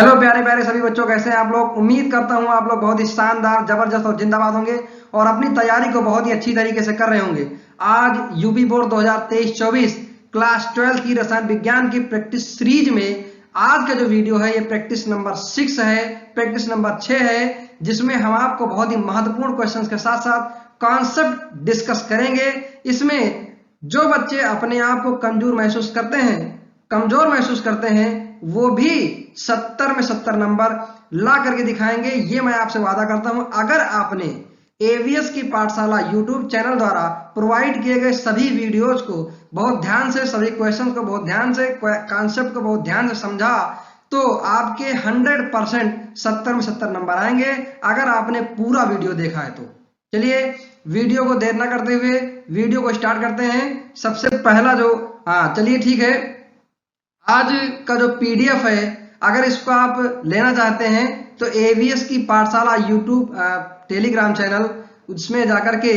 Hello प्यारे प्यारे सभी बच्चों, कैसे हैं आप लोग। उम्मीद करता हूं आप लोग बहुत ही शानदार, जबरदस्त और जिंदाबाद होंगे और अपनी तैयारी को बहुत ही अच्छी तरीके से कर रहे होंगे। आज यूपी बोर्ड 2023-24 क्लास 12 की रसायन विज्ञान की प्रैक्टिस सीरीज में आज का जो वीडियो है ये प्रैक्टिस नंबर 6 है, प्रैक्टिस नंबर 6 है, जिसमें हम आपको बहुत ही महत्वपूर्ण क्वेश्चंस के साथ साथ कॉन्सेप्ट डिस्कस करेंगे। इसमें जो बच्चे अपने आप को कमजोर महसूस करते हैं वो भी 70 में 70 नंबर ला करके दिखाएंगे, ये मैं आपसे वादा करता हूं। अगर आपने एवीएस की पाठशाला यूट्यूब चैनल द्वारा प्रोवाइड किए गए सभी वीडियोज को बहुत ध्यान से, सभी क्वेश्चन को बहुत ध्यान से, कॉन्सेप्ट को बहुत ध्यान से समझा तो आपके 100% 70 में 70 नंबर आएंगे, अगर आपने पूरा वीडियो देखा है तो। चलिए वीडियो को देर ना करते हुए वीडियो को स्टार्ट करते हैं। सबसे पहला जो चलिए ठीक है, आज का जो पीडीएफ है अगर इसको आप लेना चाहते हैं तो एवीएस की पाठशाला यूट्यूब टेलीग्राम चैनल, उसमें जाकर के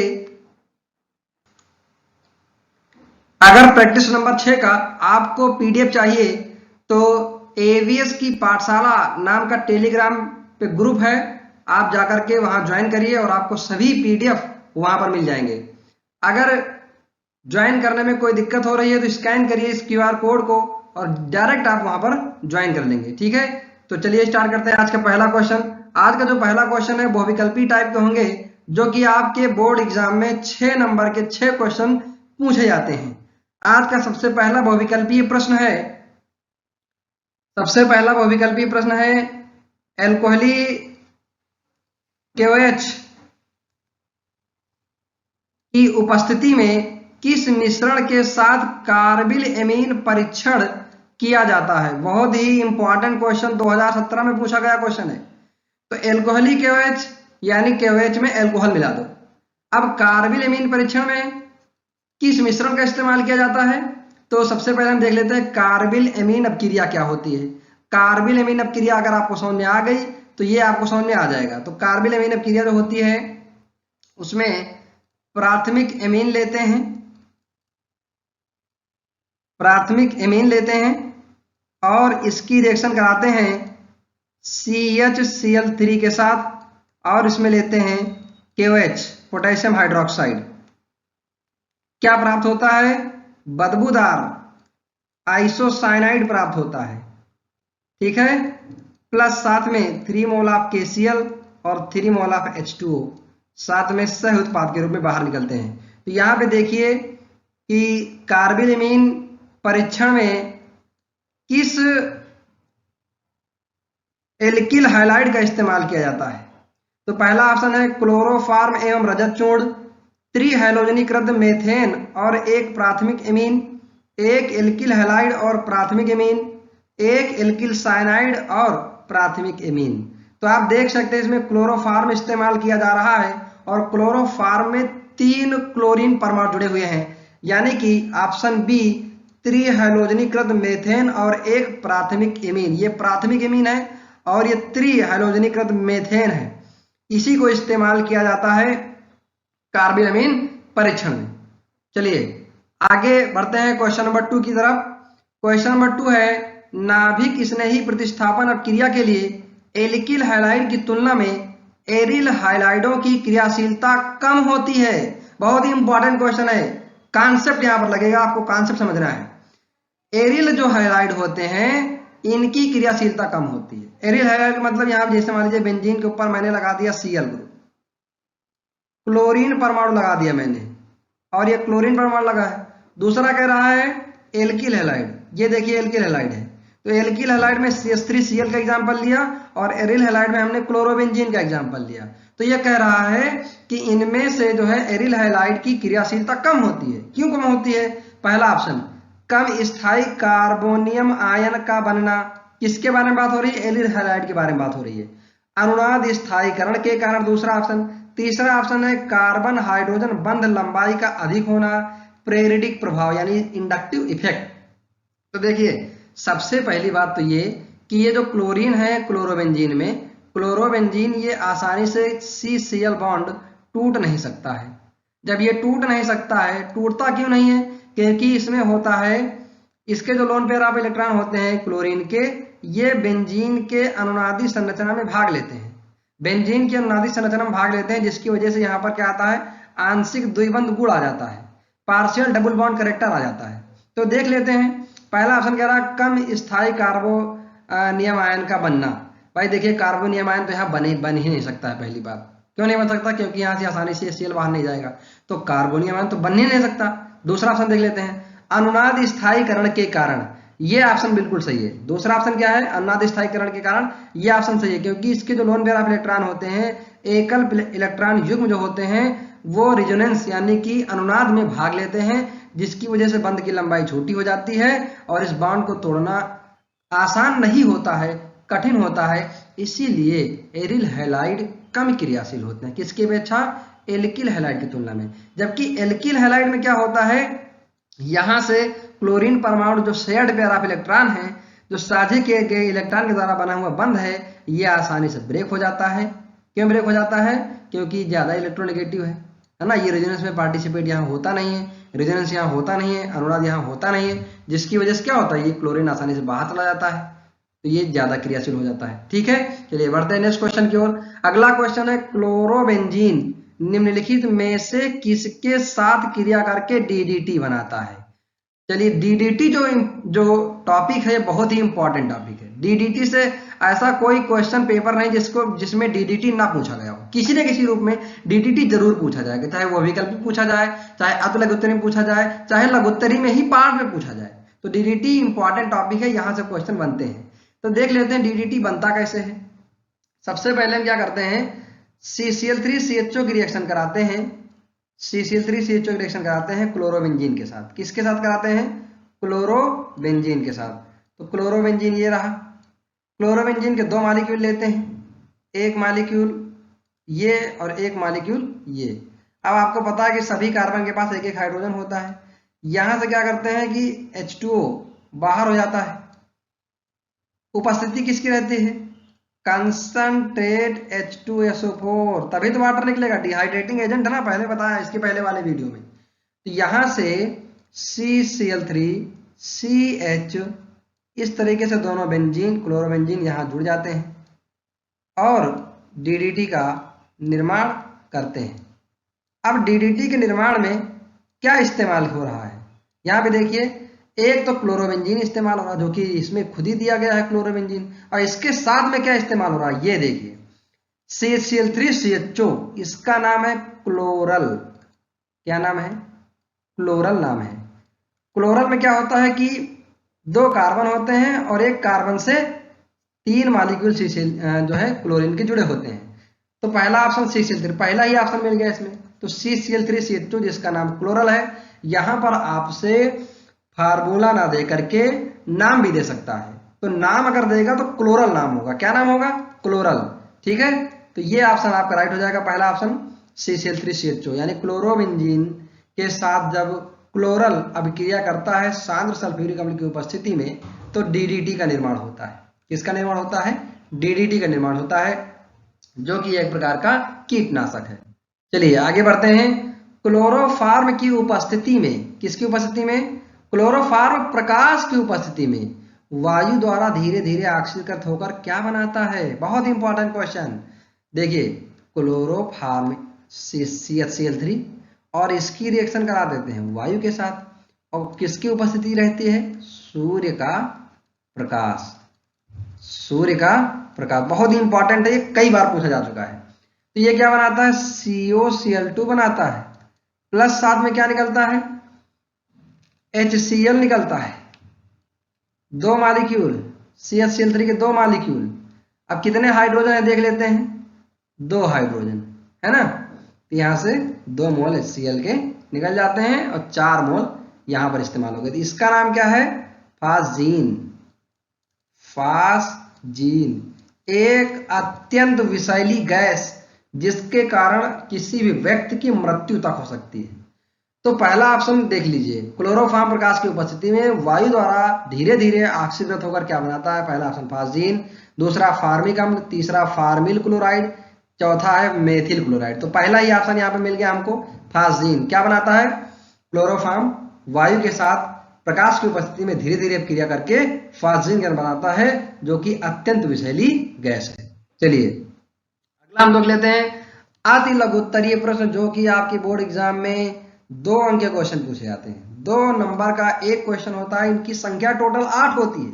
अगर प्रैक्टिस नंबर 6 का आपको पीडीएफ चाहिए तो एवीएस की पाठशाला नाम का टेलीग्राम पे ग्रुप है, आप जाकर के वहां ज्वाइन करिए और आपको सभी पीडीएफ वहां पर मिल जाएंगे। अगर ज्वाइन करने में कोई दिक्कत हो रही है तो स्कैन करिए इस क्यूआर कोड को और डायरेक्ट आप वहां पर ज्वाइन कर लेंगे, ठीक है। तो चलिए स्टार्ट करते हैं आज का पहला क्वेश्चन। आज का जो पहला क्वेश्चन है बहुविकल्पी टाइप के होंगे, जो कि आपके बोर्ड एग्जाम में 6 नंबर के 6 क्वेश्चन पूछे जाते हैं। आज का सबसे पहला बहुविकल्पीय प्रश्न है, एल्कोहली KOH की उपस्थिति में किस मिश्रण के साथ कार्बिल एमीन परीक्षण किया जाता है। बहुत ही इंपॉर्टेंट क्वेश्चन, 2017 में पूछा गया क्वेश्चन है। तो एल्कोहली KOH यानी KOH में एल्कोहल मिला दो। अब कार्बिल एमीन परीक्षण में किस मिश्रण का इस्तेमाल किया जाता है, तो सबसे पहले हम देख लेते हैं कार्बिल एमीन अपक्रिया क्या होती है। कार्बिल एमीन अपक्रिया अगर आपको समझ में आ गई तो ये आपको समझ में आ जाएगा। तो कार्बिल एमीन अपक्रिया जो होती है उसमें प्राथमिक एमीन लेते हैं और इसकी रिएक्शन कराते हैं CHCl3 के साथ और इसमें लेते हैं KOH पोटेशियम हाइड्रोक्साइड। क्या प्राप्त होता है? बदबूदार आइसोसाइनाइड प्राप्त होता है, ठीक है। प्लस साथ में 3 मोल ऑफ KCl और 3 मोल ऑफ H2O साथ में सह उत्पाद के रूप में बाहर निकलते हैं। तो यहां पे देखिए कि कार्बिल एमीन परीक्षण में किस एल्किल हाइलाइड का इस्तेमाल किया जाता है। तो पहला ऑप्शन है क्लोरोफॉर्म एवं रजत चूर्ण, त्रिहैलोजनीकृत मेथेन और एक प्राथमिक एमीन, एक एल्किल हैलाइड और प्राथमिक एमीन, एक एल्किल साइनाइड और प्राथमिक एमीन। तो आप देख सकते हैं इसमें क्लोरोफॉर्म इस्तेमाल किया जा रहा है और क्लोरोफॉर्म में 3 क्लोरीन परमाणु जुड़े हुए हैं, यानी कि ऑप्शन बी त्रिहैलोजनीकृत मेथेन और एक प्राथमिक एमीन। ये प्राथमिक एमीन है और ये त्रिहैलोजनीकृत मेथेन है, इसी को इस्तेमाल किया जाता है कार्बिल एमीन परीक्षण में। चलिए आगे बढ़ते हैं क्वेश्चन नंबर 2 की तरफ। क्वेश्चन नंबर 2 है नाभिक स्नेही प्रतिस्थापन अपक्रिया के लिए एल्किल हैलाइड की तुलना में एरिल हैलाइडों की क्रियाशीलता कम होती है। बहुत ही इंपॉर्टेंट क्वेश्चन है, कॉन्सेप्ट यहां पर लगेगा, आपको कॉन्सेप्ट समझना है। एरिल जो हैलाइड होते हैं इनकी क्रियाशीलता कम होती है। एरिल हैलाइड मतलब यहां जैसे मान लीजिए बेंजीन के ऊपर मैंने लगा दिया Cl ग्रुप, क्लोरीन परमाणु लगा दिया मैंने और ये क्लोरीन परमाणु लगा है। दूसरा कह रहा है एल्किल हैलाइड, ये देखिए एल्किल हैलाइड है। तो एल्किल हैलाइड में CH3Cl का एग्जांपल लिया और एरिल हैलाइड में हमने क्लोरोबेंजीन का एग्जांपल लिया। तो ये कह रहा है कि इनमें से जो है एरिल हैलाइड की क्रियाशीलता कम होती है। क्यों कम होती है? पहला ऑप्शन कम स्थायी कार्बोनियम आयन का बनना। किसके बारे में बात हो रही है? एरिल हैलाइड के बारे में बात हो रही है। अनुनाद स्थायीकरण के कारण, दूसरा ऑप्शन। तीसरा ऑप्शन है कार्बन हाइड्रोजन बंध लंबाई का अधिक होना, प्रेरिटिक प्रभाव यानी इंडक्टिव इफेक्ट। तो देखिए सबसे पहली बात तो ये कि ये जो क्लोरीन है क्लोरोबेंजीन में, क्लोरोबेंजीन ये आसानी से CCl बॉन्ड टूट नहीं सकता है। जब ये टूट नहीं सकता है, टूटता क्यों नहीं है? क्योंकि इसमें होता है, इसके जो लोन पेयर ऑफ इलेक्ट्रॉन होते हैं क्लोरीन के, ये बेंजीन के अनुनादी संरचना में भाग लेते हैं। बेंजीन की अनुनादी संरचना में भाग लेते हैं, जिसकी वजह से यहाँ पर क्या आता है, आंशिक द्विबंध गुण आ जाता है, पार्शियल डबल बॉन्ड करेक्टर आ जाता है। तो देख लेते हैं, पहला ऑप्शन कह रहा है कम स्थायी कार्बोनियम आयन का बनना। भाई देखिए, कार्बोनियम आयन तो यहाँ बन ही नहीं सकता है। पहली बात क्यों नहीं बन सकता, क्योंकि यहाँ से आसानी से Cl बाहर नहीं जाएगा, तो कार्बोनियम आयन तो बन ही नहीं सकता। दूसरा ऑप्शन देख लेते हैं, अनुनाद स्थायीकरण के कारण। ये ऑप्शन बिल्कुल सही है। दूसरा ऑप्शन क्या है, अनुनाद स्थायीकरण के कारण, ये ऑप्शन सही है, क्योंकि इसके जो लोन पेयर ऑफ इलेक्ट्रॉन होते हैं, एकल इलेक्ट्रॉन युग्म जो होते हैं, वो रिजोनेंस यानी कि अनुनाद में भाग लेते हैं, जिसकी वजह से बंध की लंबाई छोटी हो जाती है और इस बॉन्ड को तोड़ना आसान नहीं होता है, कठिन होता है। इसीलिए एरिल हैलाइड कम क्रियाशील होते हैं, किसकी अपेक्षा, एल्किल हैलाइड की तुलना में। जबकि एल्किल हैलाइड में क्या होता है, यहां से क्लोरीन परमाणु जो शेयर्ड पेयर ऑफ इलेक्ट्रॉन है, जो साझे किए गए इलेक्ट्रॉन के द्वारा बना हुआ बंध है, ये आसानी से ब्रेक हो जाता है। क्यों ब्रेक हो जाता है, क्योंकि ज्यादा इलेक्ट्रोनेगेटिव है ना। ये रेजोनेंस में पार्टिसिपेट यहाँ होता नहीं है, रेजोनेंस यहाँ होता नहीं है, अनुनाद यहाँ होता नहीं है, जिसकी वजह से क्या होता है, ये क्लोरीन आसानी से बाहर चला जाता है, तो ये ज्यादा क्रियाशील हो जाता है। ठीक है, चलिए बढ़ते हैं नेक्स्ट क्वेश्चन की ओर। अगला क्वेश्चन है, क्लोरोबेंजीन निम्नलिखित में से किसके साथ क्रिया करके डीडीटी बनाता है। चलिए, डीडीटी जो टॉपिक है, बहुत ही इंपॉर्टेंट टॉपिक है। डीडीटी से ऐसा कोई क्वेश्चन पेपर नहीं जिसमें डीडीटी ना पूछा गया हो, किसी न किसी रूप में डीडीटी जरूर पूछा जाएगा, चाहे वो विकल्प में पूछा जाए, चाहे अत लघुत्तरी में पूछा जाए, चाहे लघुत्तरी में ही पार्ट में पूछा जाए। तो डीडीटी इंपॉर्टेंट टॉपिक है, यहां से क्वेश्चन बनते हैं। तो देख लेते हैं डीडीटी बनता कैसे है। सबसे पहले हम क्या करते हैं, CCl3CHO की रिएक्शन कराते हैं। CCl3CHO की रिएक्शन कराते हैं क्लोरोबेंजीन के साथ। किसके साथ कराते हैं, क्लोरोबेंजीन के साथ। तो क्लोरोबेंजीन ये रहा, क्लोरोबेंजीन के दो मॉलिक्यूल लेते हैं, एक मॉलिक्यूल ये और एक मॉलिक्यूल ये। अब आपको पता है कि सभी कार्बन के पास एक एक हाइड्रोजन होता है। यहां से क्या करते हैं कि H2O बाहर हो जाता है, उपस्थिति किसकी रहती है, कंसंट्रेट H2SO4, तभी तो वाटर निकलेगा, डिहाइड्रेटिंग एजेंट है ना, पहले बताया इसके पहले वाले वीडियो में। तो यहां से CCl3CH, इस तरीके से दोनों बेंजीन क्लोरोबेंजीन यहां जुड़ जाते हैं और डीडीटी का निर्माण करते हैं। अब डीडीटी के निर्माण में क्या इस्तेमाल हो रहा है, यहां पे देखिए, एक तो क्लोरोबेंजीन इस्तेमाल हो रहा है, जो कि इसमें खुद ही दिया गया है क्लोरोबेंजीन, और इसके साथ में क्या इस्तेमाल हो रहा है, ये देखिए, CCl3CHO, इसका नाम है क्लोरल। क्या नाम है, क्लोरल नाम है। क्लोरल में क्या होता है कि दो कार्बन होते हैं और एक कार्बन से तीन मॉलिक्यूल जो है क्लोरीन के जुड़े होते हैं। तो पहला ऑप्शन CCl3, पहला ही ऑप्शन मिल गया इसमें। तो CCl3CH2 जिसका नाम क्लोरल है, यहां पर आपसे फार्मूला ना दे करके नाम भी दे सकता है। तो नाम अगर देगा तो क्लोरल नाम होगा। क्या नाम होगा, क्लोरल। ठीक है, तो ये ऑप्शन आपका राइट हो जाएगा, पहला ऑप्शन CCl3CHO, यानी क्लोरोबेंजीन के साथ जब क्लोरल अभिक्रिया करता है सांद्र सल्फ्यूरिक अम्ल की उपस्थिति में, तो डीडीटी का निर्माण होता है। किसका निर्माण होता है, डीडीटी का निर्माण होता है, जो कि एक प्रकार का कीटनाशक है। चलिए आगे बढ़ते हैं। क्लोरोफार्म की उपस्थिति में, किसकी उपस्थिति में, क्लोरोफार्म प्रकाश की उपस्थिति में वायु द्वारा धीरे धीरे ऑक्सीकृत होकर क्या बनाता है। बहुत इंपॉर्टेंट क्वेश्चन। देखिए, क्लोरोफार्म CHCl3 और इसकी रिएक्शन करा देते हैं वायु के साथ, और किसकी उपस्थिति रहती है, सूर्य का प्रकाश। सूर्य का प्रकाश बहुत ही इंपॉर्टेंट है, ये कई बार पूछा जा चुका है। तो ये क्या बनाता है, COCl2 बनाता है, प्लस साथ में क्या निकलता है, HCl निकलता है, दो मॉलिक्यूल CHCl3 के दो मॉलिक्यूल। अब कितने हाइड्रोजन है देख लेते हैं, दो हाइड्रोजन है ना। तो यहां से 2 मोल HCl के निकल जाते हैं और 4 मोल यहां पर इस्तेमाल हो गए। तो इसका नाम क्या है, फास्जीन। फास्जीन एक अत्यंत विषैली गैस, जिसके कारण किसी भी व्यक्ति की मृत्यु तक हो सकती है। तो पहला ऑप्शन देख लीजिए, क्लोरोफार्म प्रकाश की उपस्थिति में वायु द्वारा धीरे धीरे ऑक्सीकृत होकर क्या बनाता है, पहला ऑप्शन फास्जीन, दूसरा फार्मिक अम्ल, तीसरा फार्मिल क्लोराइड, चौथा है मेथिल क्लोराइड। तो पहला ही ऑप्शन यहाँ पे मिल गया हमको, फास्जीन। क्या बनाता है, क्लोरोफार्म वायु के साथ प्रकाश की उपस्थिति में धीरे धीरे क्रिया करके फास्जिन गैस बनाता है, जो कि अत्यंत विषैली गैस है। चलिए अगला हम लोग लेते हैं अति लघु उत्तरीय प्रश्न, जो कि आपके बोर्ड एग्जाम में 2 अंक के क्वेश्चन पूछे जाते हैं। 2 नंबर का एक क्वेश्चन होता है, इनकी संख्या टोटल 8 होती है।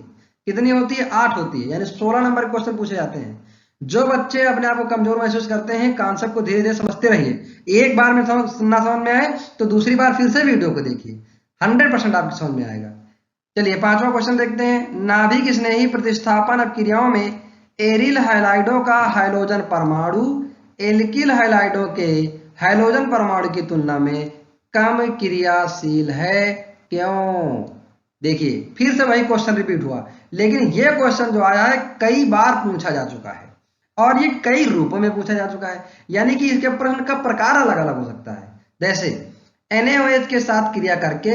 कितनी होती है? 8 होती है, यानी 16 नंबर के क्वेश्चन पूछे जाते हैं। जो बच्चे अपने आप को कमजोर महसूस करते हैं, कॉन्सेप्ट को धीरे धीरे समझते रहिए। एक बार में ना समझ में आए तो दूसरी बार फिर से वीडियो को देखिए, 100% आपको समझ में आएगा। चलिए 5वां क्वेश्चन देखते हैं। नाभिक स्नेही प्रतिस्थापन क्रियाओं में एरिल हैलाइडों का हाइड्रोजन परमाणु एल्किल हैलाइडों के हाइड्रोजन परमाणु की तुलना में कम क्रियाशील है, क्यों? देखिए फिर से वही क्वेश्चन रिपीट हुआ, लेकिन ये क्वेश्चन जो आया है कई बार पूछा जा चुका है और ये कई रूपों में पूछा जा चुका है, यानी कि इसके प्रश्न का प्रकार अलग अलग हो सकता है। जैसे NaOH के साथ क्रिया करके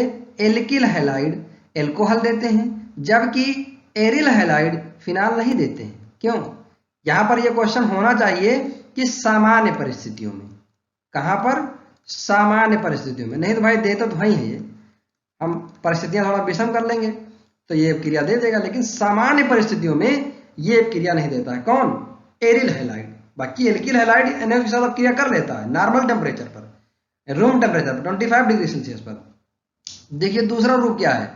एल्किल हैलाइड एल्कोहल देते हैं, जबकि एरिल हैलाइड फिनाल नहीं देते हैं, क्यों? यहां पर यह क्वेश्चन होना चाहिए कि सामान्य परिस्थितियों में। कहां पर? सामान्य परिस्थितियों में। नहीं तो भाई देते तो वही है, ये हम परिस्थितियां थोड़ा विषम कर लेंगे तो ये क्रिया दे देगा, लेकिन सामान्य परिस्थितियों में ये क्रिया नहीं देता है। कौन? Aryl halide. बाकी एल्किल हैलाइड NaOH के साथ क्रिया कर लेता है नॉर्मल टेम्परेचर पर, रूम टेम्परेचर पर 25 डिग्री सेल्सियस पर। देखिए दूसरा रूप क्या है?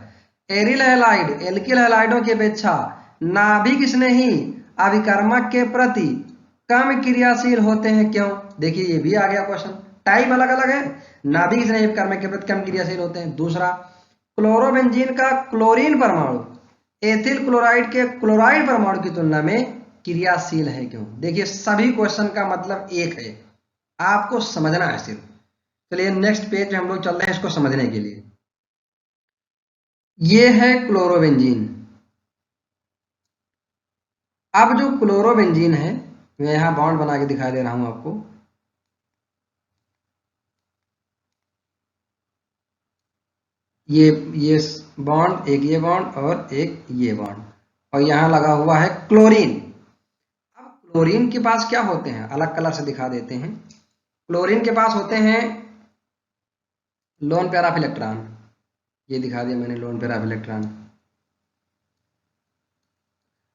एरिल हैलाइड एल्किल हैलाइडों की अपेक्षा नाभिक स्नेही अभिकर्मक के प्रति कम क्रियाशील होते हैं, क्यों? देखिए ये भी आ गया क्वेश्चन, टाइप अलग अलग है, नाभिक स्नेही अभिकर्मक के प्रति कम क्रियाशील होते हैं। दूसरा, क्लोरोबेंजीन का क्लोरीन परमाणु एथिल क्लोराइड के क्लोराइड परमाणु की तुलना में क्रियाशील है, क्यों? देखिए सभी क्वेश्चन का मतलब एक है, आपको समझना है सिर्फ। चलिए नेक्स्ट पेज हम लोग चल रहे हैं इसको समझने के लिए। ये है क्लोरोबेंजीन। अब जो क्लोरोबेंजीन है, मैं यहां बॉन्ड बना के दिखा दे रहा हूं आपको। ये बॉन्ड, एक ये बॉन्ड और एक ये बॉन्ड, और यहां लगा हुआ है क्लोरीन। अब क्लोरीन के पास क्या होते हैं, अलग कलर से दिखा देते हैं। क्लोरीन के पास होते हैं लोन पेयर ऑफ इलेक्ट्रॉन, ये दिखा दिया मैंने लोन पेयर ऑफ इलेक्ट्रॉन।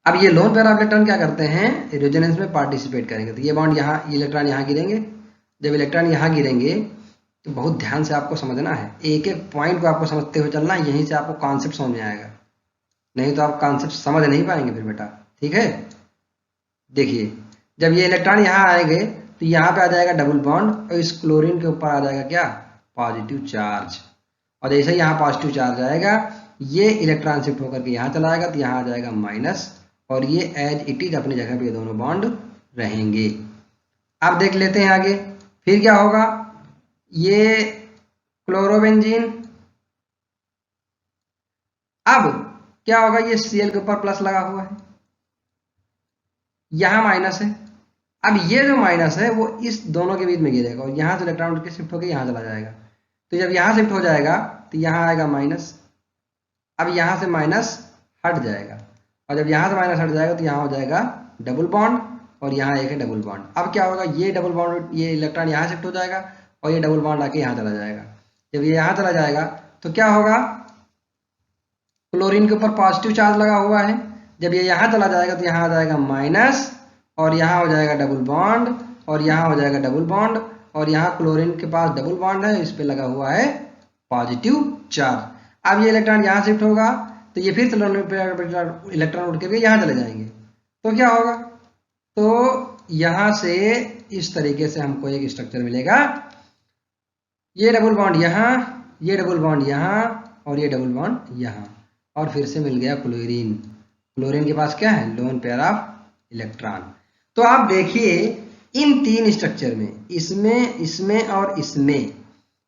अब ये लोन पेयर ऑफ इलेक्ट्रॉन क्या करते हैं, रेजोनेंस में पार्टिसिपेट करेंगे। तो ये बॉन्ड यहाँ, ये इलेक्ट्रॉन यहाँ गिरेंगे। जब इलेक्ट्रॉन यहाँ गिरेंगे तो बहुत ध्यान से आपको समझना है, एक एक पॉइंट को आपको समझते हुए चलना है, यहीं से आपको कॉन्सेप्ट समझ में आएगा, नहीं तो आप कॉन्सेप्ट समझ नहीं पाएंगे फिर बेटा, ठीक है। देखिए जब ये इलेक्ट्रॉन यहाँ आएंगे तो यहाँ पे आ जाएगा डबल बॉन्ड और इस क्लोरीन के ऊपर आ जाएगा क्या, पॉजिटिव चार्ज। और जैसे ही यहाँ पॉजिटिव चार्ज आएगा, ये इलेक्ट्रॉन शिफ्ट होकर के यहाँ चला जाएगा तो यहाँ आ जाएगा माइनस, और ये एज इट इज अपनी जगह पे दोनों बॉन्ड रहेंगे। अब देख लेते हैं आगे फिर क्या होगा। ये क्लोरोबेंजीन, अब क्या होगा, ये Cl के ऊपर प्लस लगा हुआ है, यहां माइनस है। अब ये जो माइनस है वो इस दोनों के बीच में गिरेगा और यहां से इलेक्ट्रॉन उठ के शिफ्ट होकर यहां चला जाएगा। तो जब यहां शिफ्ट हो जाएगा तो यहां आएगा माइनस, अब यहां से माइनस हट जाएगा, और जब यहां से माइनस हट जाएगा तो यहां हो जाएगा डबल बॉन्ड, और यहां एक है डबल बॉन्ड। अब क्या होगा, ये डबल बॉन्ड, ये इलेक्ट्रॉन यहां शिफ्ट हो जाएगा और ये डबल बॉन्ड आके यहां चला जाएगा। जब ये यहां चला जाएगा तो क्या होगा, क्लोरीन के ऊपर पॉजिटिव चार्ज लगा हुआ है, जब ये यहां चला जाएगा तो यहां आ जाएगा माइनस, और यहां हो जाएगा डबल बॉन्ड, और यहां हो जाएगा डबल बॉन्ड, और यहां क्लोरीन के पास डबल बॉन्ड है, इस पे लगा हुआ है पॉजिटिव चार्ज। अब ये इलेक्ट्रॉन यहां शिफ्ट होगा तो ये फिर इलेक्ट्रॉन उठ के यहां चले जाएंगे, तो क्या होगा, तो यहां से इस तरीके से हमको एक स्ट्रक्चर मिलेगा, ये डबल बॉन्ड यहां, ये डबल बॉन्ड यहां, और ये डबल बॉन्ड यहां, और फिर से मिल गया क्लोरीन। क्लोरीन के पास क्या है, लोन पेयर ऑफ इलेक्ट्रॉन। तो आप देखिए इन तीन स्ट्रक्चर में, इसमें, इसमें और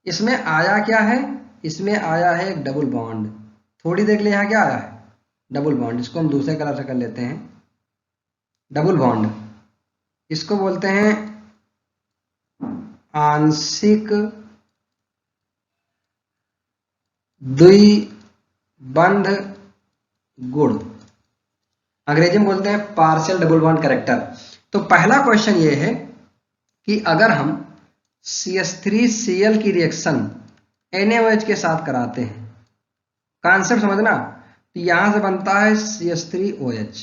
इसमें आया क्या है, इसमें आया है एक डबल बॉन्ड। थोड़ी देख ले यहाँ क्या आया है, डबल बॉन्ड। इसको हम दूसरे कलर से कर लेते हैं, डबल बॉन्ड, इसको बोलते हैं आंशिक द्विबंध गुण, अंग्रेजी में बोलते हैं पार्शियल डबल बॉन्ड कैरेक्टर। तो पहला क्वेश्चन ये है कि अगर हम CH3Cl की रिएक्शन NaOH के साथ कराते हैं, कॉन्सेप्ट समझना। तो यहां से बनता है CH3OH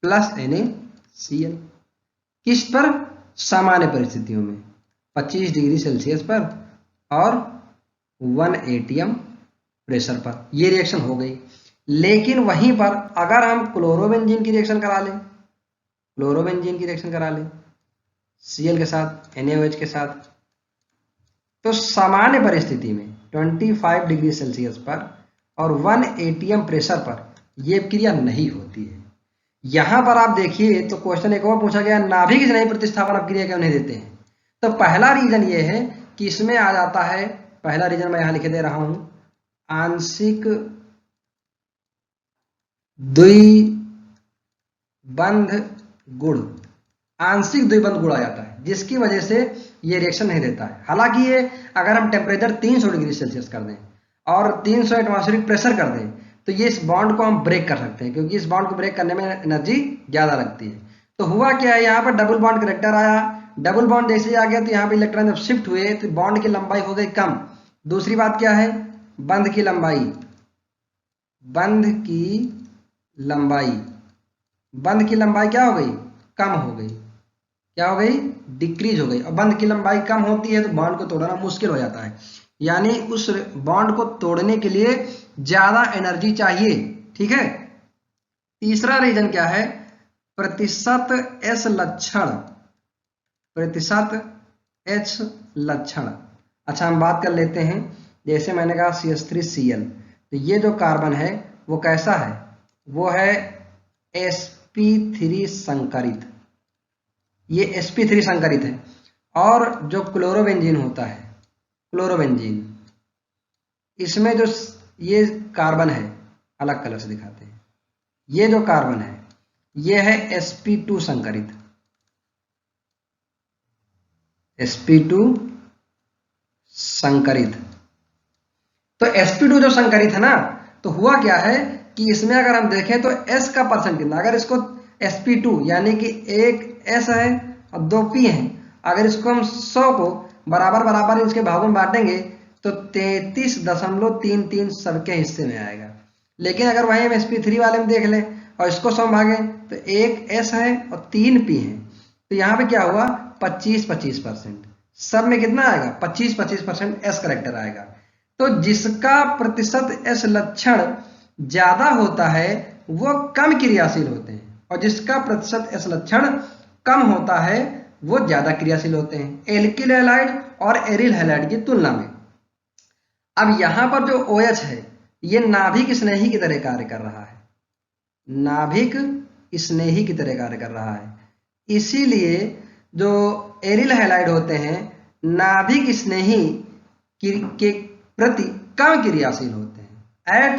प्लस NaCl। किस पर? सामान्य परिस्थितियों में 25 डिग्री सेल्सियस पर और 1 atm प्रेशर पर ये रिएक्शन हो गई। लेकिन वहीं पर अगर हम क्लोरोबेंजीन की रिएक्शन करा लें, क्लोरोबेंजीन की रिएक्शन करा लें Cl के साथ NaOH के साथ, तो सामान्य परिस्थिति में 25 डिग्री सेल्सियस पर और 1 atm प्रेशर पर यह क्रिया नहीं होती है। यहां पर आप देखिए तो क्वेश्चन एक और पूछा गया, नाभिक स्नेही प्रतिस्थापन अपक्रिया क्यों नहीं देते हैं? तो पहला रीजन ये है कि इसमें आ जाता है, पहला रीजन मैं यहां लिख दे रहा हूं, आंशिक द्विबंध गुण, आंशिक द्विबंध गुण आ जाता है, जिसकी वजह से ये रिएक्शन नहीं देता है। हालांकि ये अगर हम टेम्परेचर 300 डिग्री सेल्सियस कर दें और 300 एटमॉस्फेरिक प्रेशर कर दें तो ये इस बॉन्ड को हम ब्रेक कर सकते हैं, क्योंकि इस बॉन्ड को ब्रेक करने में एनर्जी ज्यादा लगती है। तो हुआ क्या है, यहाँ पर डबल बॉन्ड करेक्टर आया, डबल बॉन्ड जैसे ही आ गया तो यहाँ पे इलेक्ट्रॉन जब शिफ्ट हुए तो बॉन्ड की लंबाई हो गई कम। दूसरी बात क्या है, बंध की लंबाई, बंध की लंबाई, बंध की लंबाई क्या हो गई? कम हो गई। क्या हो गई? डिक्रीज हो गई। और बंध की लंबाई कम होती है तो बॉन्ड को तोड़ना मुश्किल हो जाता है, यानी उस बॉन्ड को तोड़ने के लिए ज्यादा एनर्जी चाहिए। ठीक है। तीसरा रीजन क्या है, प्रतिशत S लक्षण, प्रतिशत H लक्षण। अच्छा हम बात कर लेते हैं, जैसे मैंने कहा CH3Cl, तो ये जो कार्बन है वो कैसा है, वो है sp3 संकरित, ये sp3 संकरित है। और जो क्लोरोबेंजीन होता है, क्लोरोबेंजीन, इसमें जो ये कार्बन है, अलग कलर से दिखाते हैं, ये जो कार्बन है ये है sp2 संकरित, sp2 संकरित। तो sp2 जो संकरित है ना, तो हुआ क्या है कि इसमें अगर हम देखें तो S का परसेंट कितना, अगर इसको sp2 यानी कि एक S है और 2 P है, अगर इसको हम 100 को बराबर बराबर इसके भागों में बांटेंगे तो 33.33 सबके हिस्से में आएगा। लेकिन अगर वहीं हम sp3 वाले में देख लें और इसको 100 भागे तो एक S है और 3 P है, तो यहाँ पे क्या हुआ 25-25%, सब में कितना आएगा 25-25% S करेक्टर आएगा। तो जिसका प्रतिशत S लक्षण ज्यादा होता है वो कम क्रियाशील होते हैं, और जिसका प्रतिशत S लक्षण कम होता है वो ज्यादा क्रियाशील होते हैं एल्किल हैलाइड और एरिल हैलाइड की तुलना में। अब यहां पर जो OH है ये नाभिक स्नेही की तरह कार्य कर रहा है, नाभिक स्नेही की तरह कार्य कर रहा है, इसीलिए जो एरिल हैलाइड होते हैं नाभिक स्नेही के प्रति कम क्रियाशील होते हैं at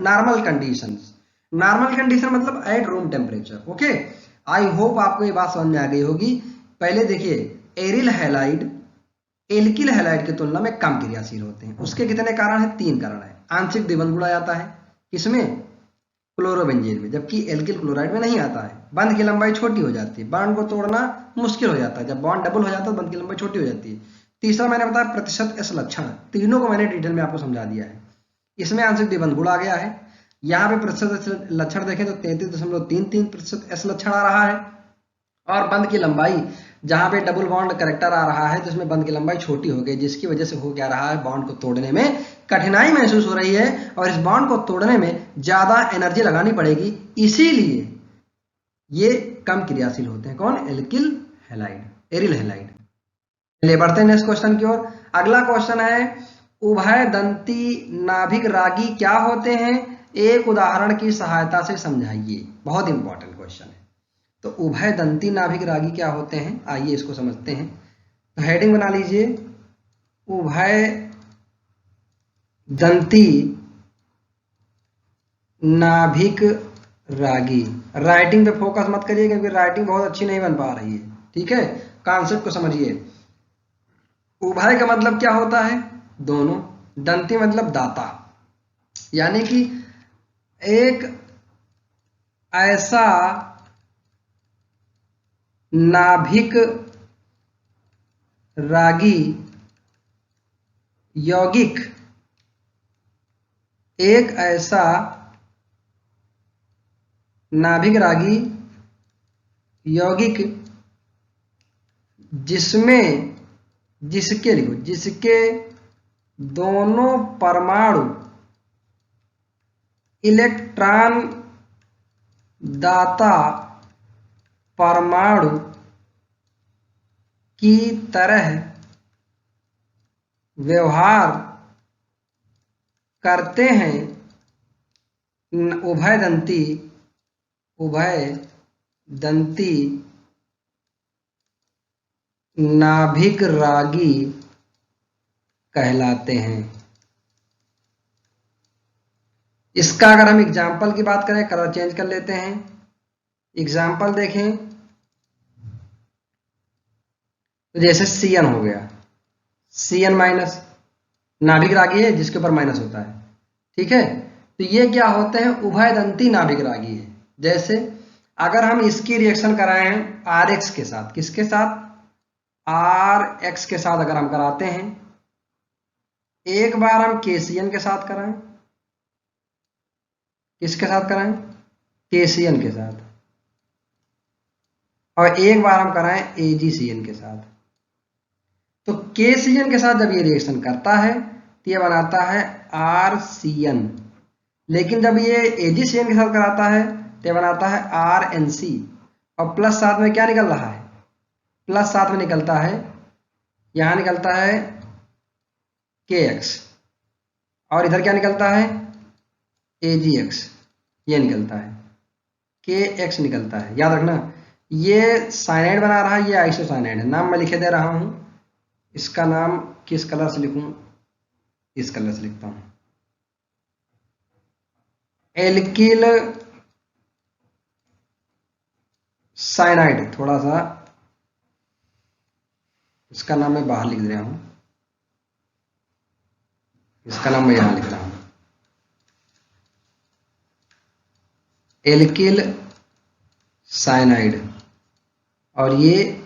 normal conditions. Normal condition मतलब at room temperature. Okay, I hope आपको ये बात समझ में आ गई होगी। पहले देखिए, एरिल हैलाइड एल्किल हैलाइड की तुलना में कम क्रियाशील होते हैं। उसके कितने कारण हैं? 3 कारण है। आंशिक द्विबंध गुण आ जाता है किसमें? क्लोरोबेंजीन में, जबकि एल्किल क्लोराइड में नहीं आता है। बंध की लंबाई छोटी हो जाती है, बॉन्ड को तोड़ना मुश्किल हो जाता है। जब बॉन्ड डबल हो जाता है तो बंध की लंबाई छोटी हो जाती है। तीसरा मैंने बताया प्रतिशत S लक्षण, तीनों को मैंने डिटेल में आपको समझा दिया है। इसमें आंशिक द्विबंध गुण आ गया है। यहाँ पे प्रतिशत लक्षण देखें तो 33.33% S लक्षण आ रहा है। और बंध की लंबाई, जहां पे डबल बॉन्ड करेक्टर आ रहा है तो इसमें बंध की लंबाई छोटी हो गई, जिसकी वजह से हो क्या रहा है, बॉन्ड को तोड़ने में कठिनाई महसूस हो रही है और इस बॉन्ड को तोड़ने में ज्यादा एनर्जी लगानी पड़ेगी, इसीलिए ये कम क्रियाशील होते हैं। कौन? Alkyl halide, aryl halide. चलिए बढ़ते हैं नेक्स्ट क्वेश्चन की ओर। अगला क्वेश्चन है, उभय दंती नाभिक रागी क्या होते हैं, एक उदाहरण की सहायता से समझाइए। बहुत इंपॉर्टेंट क्वेश्चन है। तो उभय दंती नाभिक रागी क्या होते हैं, आइए इसको समझते हैं। तो हेडिंग बना लीजिए, उभय दंती नाभिक रागी। राइटिंग पे फोकस मत करिए क्योंकि राइटिंग बहुत अच्छी नहीं बन पा रही है। ठीक है, कॉन्सेप्ट को समझिए। उभय का मतलब क्या होता है? दोनों। दंती मतलब दाता, यानी कि एक ऐसा नाभिक रागी यौगिक एक ऐसा नाभिक रागी यौगिक जिसके दोनों परमाणु इलेक्ट्रॉन दाता परमाणु की तरह व्यवहार करते हैं, उभयदंती नाभिक रागी कहलाते हैं। इसका अगर हम एग्जाम्पल की बात करें, कलर चेंज कर लेते हैं। एग्जाम्पल देखें तो जैसे Cn हो गया, Cn माइनस नाभिक रागी है जिसके ऊपर माइनस होता है, ठीक है। तो ये क्या होते हैं, उभयदंती नाभिक रागी है। जैसे अगर हम इसकी रिएक्शन कराएं Rx के साथ, किसके साथ, Rx के साथ अगर हम कराते हैं, एक बार हम KCN के साथ कराएं, किसके साथ कराएं, KCN के साथ, और एक बार हम कराएं AgCN के साथ। तो KCN के साथ जब ये रिएक्शन करता है तो ये बनाता है RCN, लेकिन जब ये AgCN के साथ कराता है तो ये बनाता है RNC, और प्लस साथ में क्या निकल रहा है, प्लस साथ में निकलता है, यहां निकलता है KX, और इधर क्या निकलता है AgX, ये निकलता है KX निकलता है। याद रखना ये साइनाइड बना रहा है, ये आइसोसाइनाइड है। नाम मैं लिखे दे रहा हूं, इसका नाम किस कलर से लिखूं, इस कलर से लिखता हूं, एल्किल साइनाइड। थोड़ा सा इसका नाम मैं बाहर लिख दे रहा हूं, इसका नाम मैं यहां लिख रहा हूं, एल्किल साइनाइड, और ये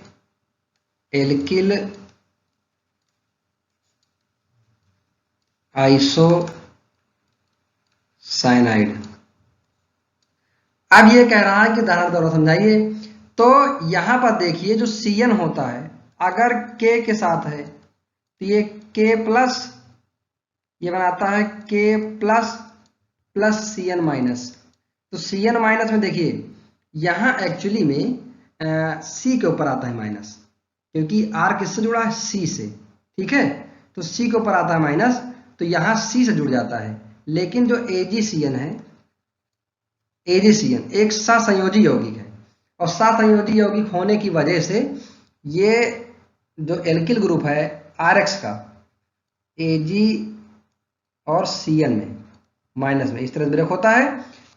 एल्किल आइसोसाइनाइड। अब ये कह रहा है कि उदाहरण द्वारा समझाइए। तो यहां पर देखिए जो Cn होता है अगर K के साथ है तो ये K प्लस, ये बनाता है K plus plus Cn minus. तो Cn माइनस में देखिए यहां एक्चुअली में C के ऊपर आता है माइनस, क्योंकि R किससे जुड़ा है, C से, ठीक है। तो C के ऊपर आता है माइनस, तो यहां C से जुड़ जाता है। लेकिन जो AgCN है, AgCN एक सहसंयोजी यौगिक है, और सहसंयोजी यौगिक होने की वजह से ये जो एल्किल ग्रुप है RX का, Ag और Cn में माइनस में इस तरह ब्रेक होता है,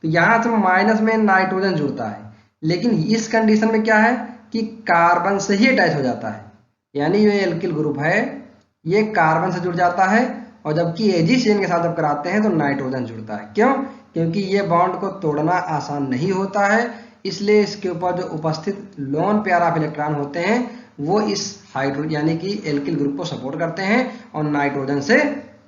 तो यहां से माइनस में नाइट्रोजन जुड़ता है। लेकिन इस कंडीशन में क्या है कि कार्बन से ही अटैच हो जाता है, यानी ये एल्किल ग्रुप है ये कार्बन से जुड़ जाता है, और जबकि AgCN के साथ जब कराते हैं तो नाइट्रोजन जुड़ता है। क्यों, क्योंकि ये बॉन्ड को तोड़ना आसान नहीं होता है, इसलिए इसके ऊपर जो उपस्थित लोन पेयर ऑफ इलेक्ट्रॉन होते हैं वो इस हाइड्रोजन यानी कि एल्किल ग्रुप को सपोर्ट करते हैं और नाइट्रोजन से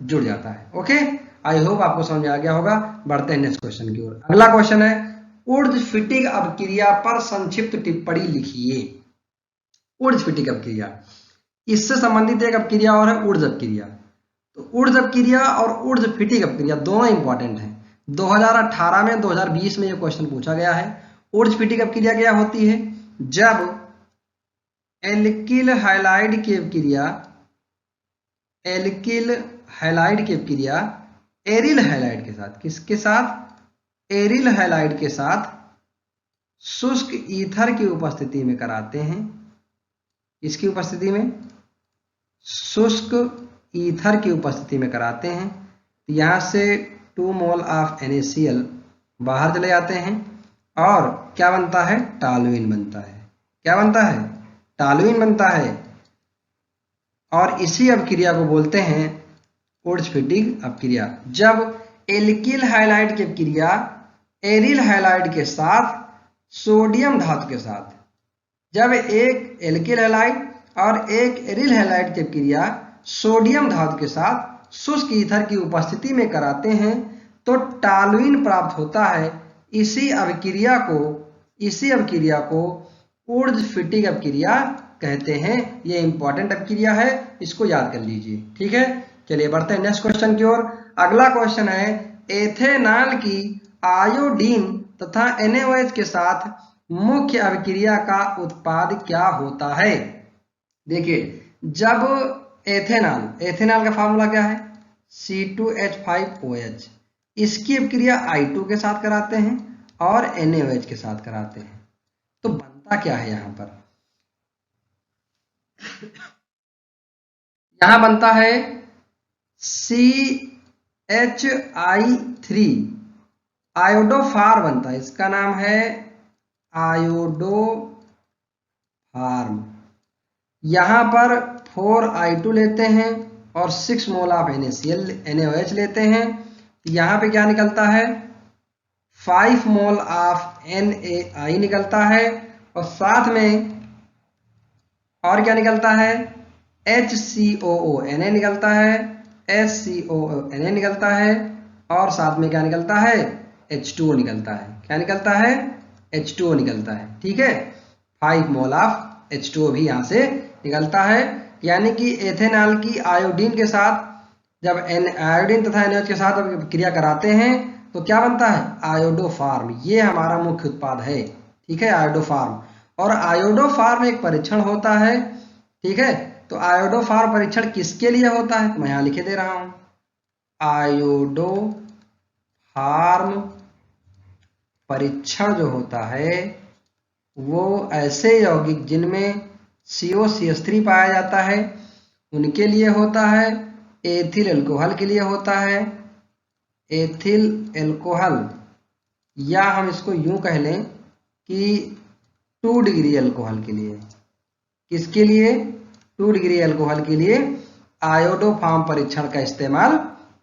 जुड़ जाता है। ओके, आई होप आपको समझ आ गया होगा। बढ़ते हैं नेक्स्ट क्वेश्चन की ओर। अगला क्वेश्चन है ऊर्ध्वफिटिक अपक्रिया पर संक्षिप्त टिप्पणी लिखिए। ऊर्ध्वफिटिक अपक्रिया, इससे संबंधित एक अपक्रिया और है ऊर्ध्व अपक्रिया। तो ऊर्ध्व अपक्रिया और ऊर्ध्वफिटिक अपक्रिया दोनों इंपॉर्टेंट हैं। 2018 में 2020 में यह क्वेश्चन पूछा गया है। ऊर्ध्वफिटिक अपक्रिया क्या होती है, जब एल्किल हैलाइड की अपक्रिया, एल्किल हैलाइड की अपक्रिया एरिल हैलाइड के साथ, किसके साथ, एरिल हैलाइड के साथ शुष्क ईथर की उपस्थिति में कराते हैं। इसकी उपस्थिति में, शुष्क ईथर की उपस्थिति में कराते हैं, तो यहां से 2 मोल ऑफ NaCl बाहर चले जाते हैं और क्या बनता है, टॉलुइन बनता है। क्या बनता है, टॉलुइन बनता है, और इसी अपक्रिया को बोलते हैं ऊर्ध्वफिटिक अपक्रिया। जब एल्किल हैलाइड की अपक्रिया एरिल हैलाइड के साथ सोडियम धातु के साथ, जब एक एल्किल हैलाइड और एक एरिल हैलाइड की अपक्रिया सोडियम धातु के साथ शुष्क ईथर की उपस्थिति में कराते हैं, तो टॉलुइन प्राप्त होता है। इसी अभिक्रिया को उर्ज-फिटिक अभिक्रिया कहते हैं। ये इंपॉर्टेंट अभिक्रिया है, इसको याद कर लीजिए। ठीक है, चलिए बढ़ते हैं नेक्स्ट क्वेश्चन की ओर। अगला क्वेश्चन है एथेनॉल की आयोडीन तथा NaOH के साथ मुख्य अभिक्रिया का उत्पाद क्या होता है। देखिए, जब एथेनॉल का फार्मूला क्या है, C2H5OH। इसकी अभिक्रिया I2 के साथ कराते हैं और NaOH के साथ कराते हैं, तो बनता क्या है यहां पर, यहां बनता है CHI3 आयोडोफार बनता है। इसका नाम है आयोडोफार्म। यहां पर 4I2 लेते हैं और 6 मोल ऑफ NaOH लेते हैं। यहां पे क्या निकलता है, 5 मोल ऑफ NaI निकलता है और साथ में और क्या निकलता है, HCOO निकलता है, SCOO निकलता है और साथ में क्या निकलता है, H2O निकलता है। क्या निकलता है, H2O निकलता है। ठीक है, 5 मोल ऑफ H2O भी यहां से निकलता है। यानी कि एथेनॉल की आयोडीन के साथ, जब आयोडीन तथा NaOH के साथ क्रिया कराते हैं तो क्या बनता है, आयोडोफार्म। ये हमारा मुख्य उत्पाद है। ठीक है, आयोडोफार्म। और आयोडोफार्म एक परीक्षण होता है। ठीक है, तो आयोडोफार्म परीक्षण किसके लिए होता है, तो मैं यहां लिखे दे रहा हूं, आयोडोफार्म परीक्षण जो होता है वो ऐसे यौगिक जिनमें COCH3 पाया जाता है उनके लिए होता है, एथिल एल्कोहल के लिए होता है, एथिल एल्कोहल, या हम इसको यूं कह लें कि 2 डिग्री अल्कोहल के लिए। किसके लिए, 2 डिग्री अल्कोहल के लिए आयोडोफार्म परीक्षण का इस्तेमाल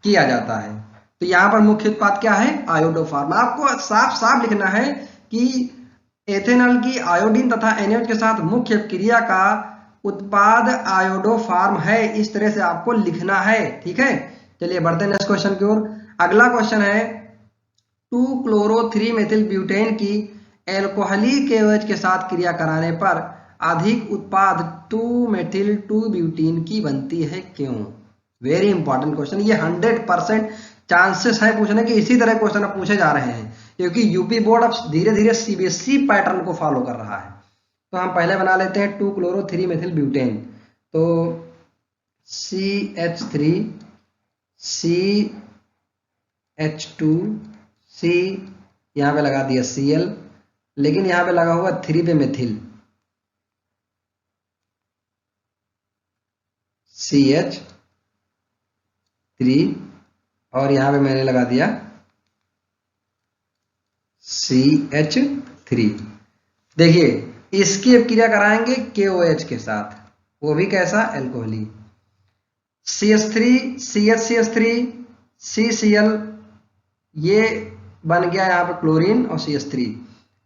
किया जाता है। तो यहां पर मुख्य उत्पाद क्या है, आयोडोफार्म। आपको साफ साफ लिखना है कि एथेनॉल की आयोडीन तथा NaOH के साथ मुख्य क्रिया का उत्पाद आयोडोफार्म है। इस तरह से आपको लिखना है। ठीक है, चलिए बढ़ते हैं नेक्स्ट क्वेश्चन की ओर। अगला क्वेश्चन है 2-chloro-3-मेथिल-ब्यूटेन की एल्कोहलिक KOH के साथ क्रिया कराने पर अधिक उत्पाद 2-मेथिल-2-ब्यूटीन की बनती है, क्यों। वेरी इंपॉर्टेंट क्वेश्चन, ये 100% चांसेस है पूछने के। इसी तरह क्वेश्चन अब पूछे जा रहे हैं क्योंकि यूपी बोर्ड अब धीरे धीरे CBSE पैटर्न को फॉलो कर रहा है। तो हम पहले बना लेते हैं 2-chloro-3-मेथिल-ब्यूटेन। तो CH3 CH2 C, यहां पे लगा दिया Cl, लेकिन यहां पे लगा हुआ 3 पे मेथिल, CH3, और यहां पे मैंने लगा दिया CH3। देखिए, इसकी अब क्रिया कराएंगे KOH के साथ, वो भी कैसा, एल्कोहली। CH3 CH3 CCl, ये बन गया यहाँ पर क्लोरीन और CH3।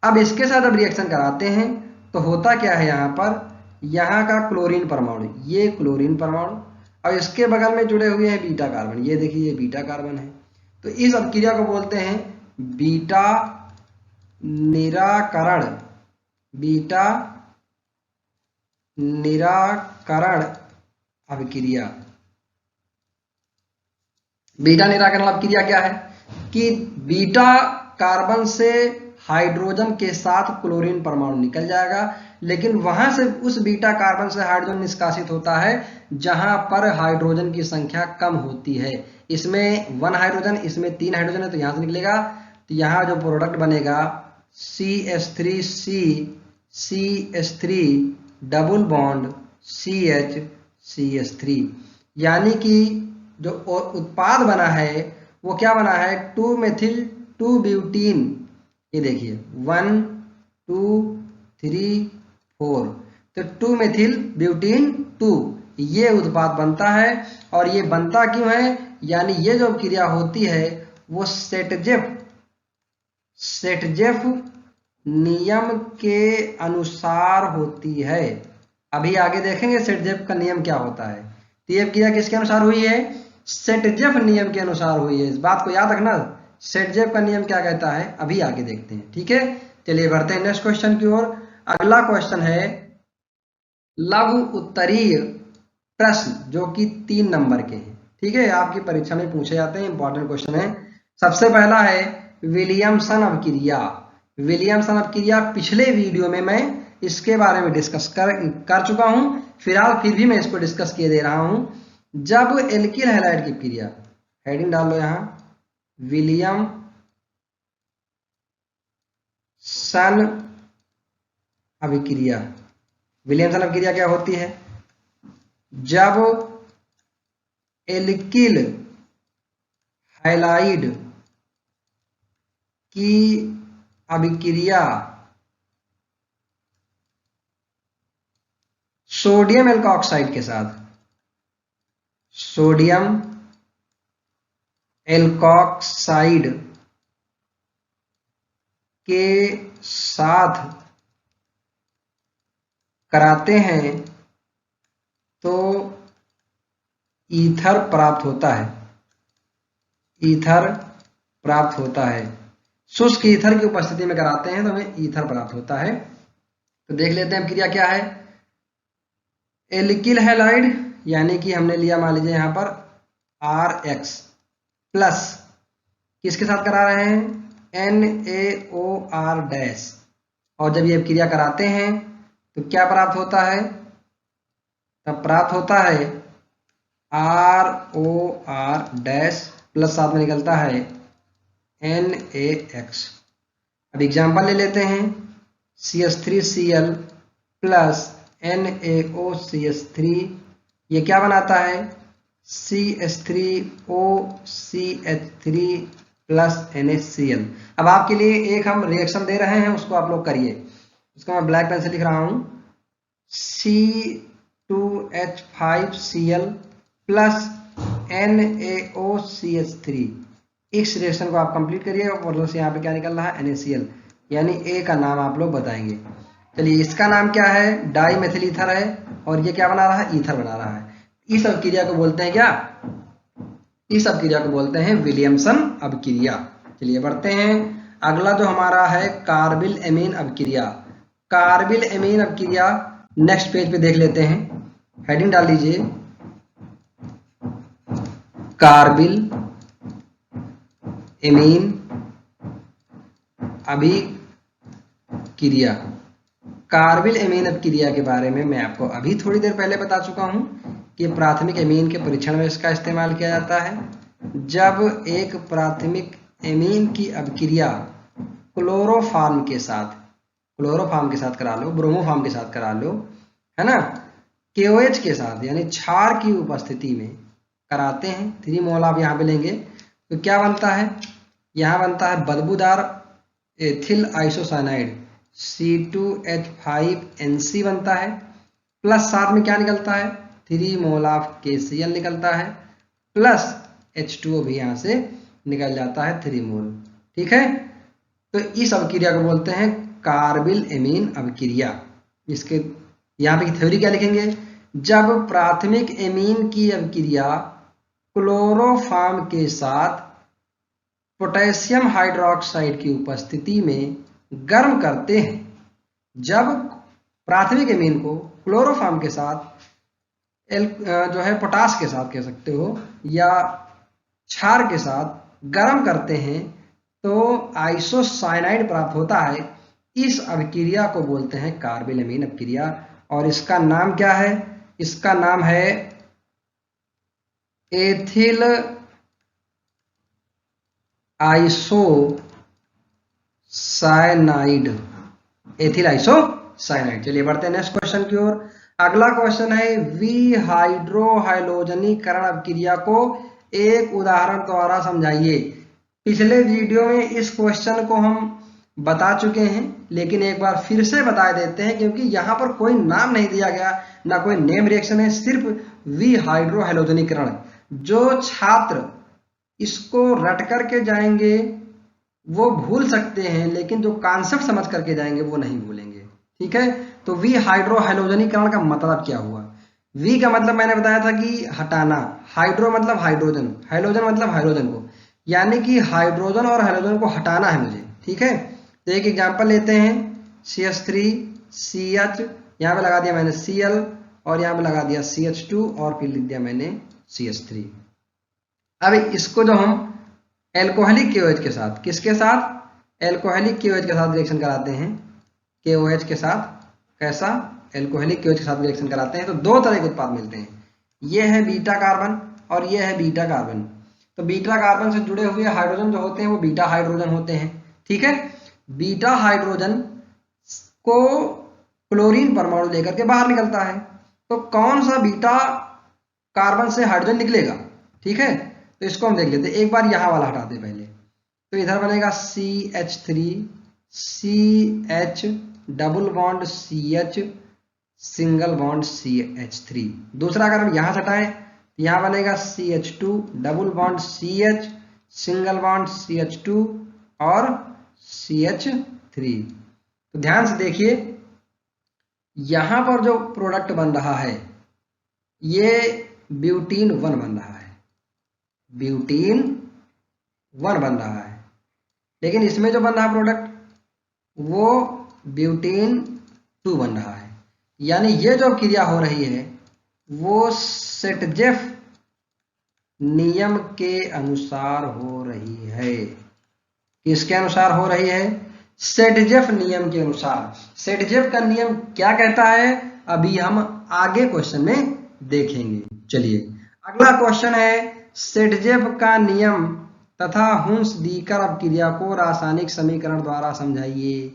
अब इसके साथ अब रिएक्शन कराते हैं तो होता क्या है, यहाँ पर यहाँ का क्लोरीन परमाणु, ये क्लोरीन परमाणु, और इसके बगल में जुड़े हुए हैं बीटा कार्बन। ये देखिए, ये बीटा कार्बन है। तो इस अभिक्रिया को बोलते हैं बीटा निराकरण, बीटा निराकरण अभिक्रिया। बीटा निराकरण अभिक्रिया क्या है कि बीटा कार्बन से हाइड्रोजन के साथ क्लोरीन परमाणु निकल जाएगा, लेकिन वहां से उस बीटा कार्बन से हाइड्रोजन निष्कासित होता है जहां पर हाइड्रोजन की संख्या कम होती है। इसमें 1 हाइड्रोजन, इसमें 3 हाइड्रोजन है, तो यहां से निकलेगा। तो यहां जो प्रोडक्ट बनेगा CH3C CH3 double bond CH CH3, यानी कि जो उत्पाद बना है वो क्या बना है, 2-मेथिल-2-ब्यूटीन। ये देखिए 1 2 3 4, तो 2-मेथिल-ब्यूटीन-2 ये उत्पाद बनता है। और ये बनता क्यों है, यानी ये जो क्रिया होती है वो सेटजेफ नियम के अनुसार होती है। अभी आगे देखेंगे सेटजेफ का नियम क्या होता है। तो ये क्रिया किसके अनुसार हुई है, सेटजेफ नियम के अनुसार हुई है। इस बात को याद रखना, सेटजेव का नियम क्या कहता है अभी आगे देखते हैं। ठीक है, चलिए बढ़ते हैं नेक्स्ट क्वेश्चन की ओर। अगला क्वेश्चन है लघु उत्तरीय प्रश्न, जो कि 3 नंबर के हैं। ठीक है, आपकी परीक्षा में पूछे जाते हैं, इंपॉर्टेंट क्वेश्चन है। सबसे पहला है विलियमसन अवक्रिया। विलियमसन अवक्रिया पिछले वीडियो में मैं इसके बारे में डिस्कस कर चुका हूं, फिलहाल फिर भी मैं इसको डिस्कस किए दे रहा हूं। जब एल्किल हैलाइड की क्रिया, हेडिंग डाल लो यहां, विलियमसन अभिक्रिया। विलियमसन अभिक्रिया क्या होती है? जब एल्किल हैलाइड की अभिक्रिया सोडियम एल्कोक्साइड के साथ, सोडियम एल्कोक्साइड के साथ कराते हैं तो ईथर प्राप्त होता है। ईथर प्राप्त होता है। शुष्क ईथर की उपस्थिति में कराते हैं तो हमें ईथर प्राप्त होता है। तो देख लेते हैं क्रिया क्या है। एल्किल हैलाइड यानी कि हमने लिया, मान लीजिए यहां पर RX प्लस किसके साथ करा रहे हैं, NaOR डैश, और जब ये क्रिया कराते हैं तो क्या प्राप्त होता है, तब प्राप्त होता है ROR डैश प्लस साथ में निकलता है NaX। अब एग्जांपल ले लेते हैं, CH3Cl प्लस NaOCH3, ये क्या बनाता है, CH3OCH3 प्लस NaCl। अब आपके लिए एक हम रिएक्शन दे रहे हैं, उसको आप लोग करिए। उसका मैं ब्लैक पेन से लिख रहा हूं, C2H5Cl प्लस NaOCH3। इस रिएक्शन को आप कंप्लीट करिए और यहाँ पे क्या निकल रहा है, NaCl, यानी ए का नाम आप लोग बताएंगे। चलिए, इसका नाम क्या है, डाई मेथिल ईथर है, और ये क्या बना रहा है, ईथर बना रहा है। इस अभिक्रिया को बोलते हैं क्या, इस अभिक्रिया को बोलते हैं विलियमसन अभिक्रिया। चलिए बढ़ते हैं। अगला जो हमारा है कार्बिल एमीन अभिक्रिया। कार्बिल एमीन अभिक्रिया नेक्स्ट पेज पे देख लेते हैं, हेडिंग डाल लीजिए, कार्बिल एमीन अभिक्रिया। कार्बिल एमीन अभिक्रिया के बारे में मैं आपको अभी थोड़ी देर पहले बता चुका हूं कि प्राथमिक एमीन के परीक्षण में इसका इस्तेमाल किया जाता है। जब एक प्राथमिक एमीन की अभिक्रिया क्लोरोफॉर्म के साथ करा लो, ब्रोमोफॉर्म के साथ करा लो, है ना, KOH के साथ यानी क्षार की उपस्थिति में कराते हैं, 3 मोल आप यहाँ पे लेंगे तो क्या बनता है, यहाँ बनता है बदबूदार एथिल आइसोसाइनाइड C2H5NC बनता है, प्लस साथ में क्या निकलता है, 3 मोल ऑफ KCl निकलता है, प्लस H2O भी यहाँ से निकल जाता है 3 मोल। ठीक है, तो इस अभिक्रिया को बोलते हैं कार्बिल एमीन अभिक्रिया। इसके यहाँ पे थ्योरी क्या लिखेंगे, जब प्राथमिक एमीन की अभिक्रिया क्लोरोफॉर्म के साथ पोटेशियम हाइड्रोक्साइड की उपस्थिति में गर्म करते हैं, जब प्राथमिक एमीन को क्लोरोफॉर्म के साथ जो है पोटाश के साथ कह सकते हो या क्षार के साथ गर्म करते हैं तो आइसोसाइनाइड प्राप्त होता है। इस अभिक्रिया को बोलते हैं कार्बिल एमीन अभिक्रिया, और इसका नाम क्या है, इसका नाम है एथिल आइसोसाइनाइड, एथिल आइसोसाइनाइड। चलिए बढ़ते हैं नेक्स्ट क्वेश्चन की ओर। अगला क्वेश्चन है विहाइड्रोहैलोजनीकरण अभिक्रिया को एक उदाहरण द्वारा समझाइए। पिछले वीडियो में इस क्वेश्चन को हम बता चुके हैं, लेकिन एक बार फिर से बता देते हैं क्योंकि यहाँ पर कोई नाम नहीं दिया गया, ना कोई नेम रिएक्शन है, सिर्फ विहाइड्रोहैलोजनीकरण। जो छात्र इसको रट करके जाएंगे वो भूल सकते हैं, लेकिन जो कॉन्सेप्ट समझ करके जाएंगे वो नहीं भूलेंगे। ठीक है, तो विहाइड्रोहैलोजनीकरण का मतलब क्या हुआ। वी का मतलब मैंने बताया था कि हटाना, हाइड्रो मतलब हाइड्रोजन, हैलोजन मतलब हाइड्रोजन को, यानी कि हाइड्रोजन और हेलोजन को हटाना है मुझे, ठीक है। तो एक एग्जांपल लेते हैं, CH3 CH, यहाँ पे लगा दिया मैंने Cl और यहाँ पे लगा दिया CH2 और फिर लिख दिया मैंने CH3। अब इसको जो हम एल्कोहलिक KOH के साथ, किसके साथ, एल्कोहलिक KOH के साथ रिएक्शन कराते हैं, KOH के साथ, कैसा, एल्कोहलिक KOH के साथ रिएक्शन कराते हैं तो दो तरह के उत्पाद मिलते हैं, ये है बीटा कार्बन और ये है बीटा कार्बन। तो बीटा कार्बन से जुड़े हुए हाइड्रोजन जो होते हैं वो बीटा हाइड्रोजन होते हैं, ठीक है। बीटा हाइड्रोजन को क्लोरीन परमाणु लेकर के बाहर निकलता है, तो कौन सा बीटा कार्बन से हाइड्रोजन निकलेगा, ठीक है। तो इसको हम देख लेते हैं, एक बार यहां वाला हटाते पहले। तो इधर बनेगा CH3 CH double bond CH single bond CH3। दूसरा अगर हम यहां से हटाएं तो यहां बनेगा CH2 double bond CH single bond CH2 और CH3। तो ध्यान से देखिए, यहां पर जो प्रोडक्ट बन रहा है ये ब्यूटीन 1 बन रहा है, ब्यूटीन 1 बन रहा है, लेकिन इसमें जो बन रहा है प्रोडक्ट वो ब्यूटीन 2 बन रहा है। यानी ये जो क्रिया हो रही है वो सेटजेफ नियम के अनुसार हो रही है। किसके अनुसार हो रही है, सेटजेफ नियम के अनुसार। सेटजेफ का नियम क्या कहता है अभी हम आगे क्वेश्चन में देखेंगे। चलिए अगला क्वेश्चन है, सेटजेफ का नियम तथा हुंस-डीकर अपक्रिया को रासायनिक समीकरण द्वारा समझाइए।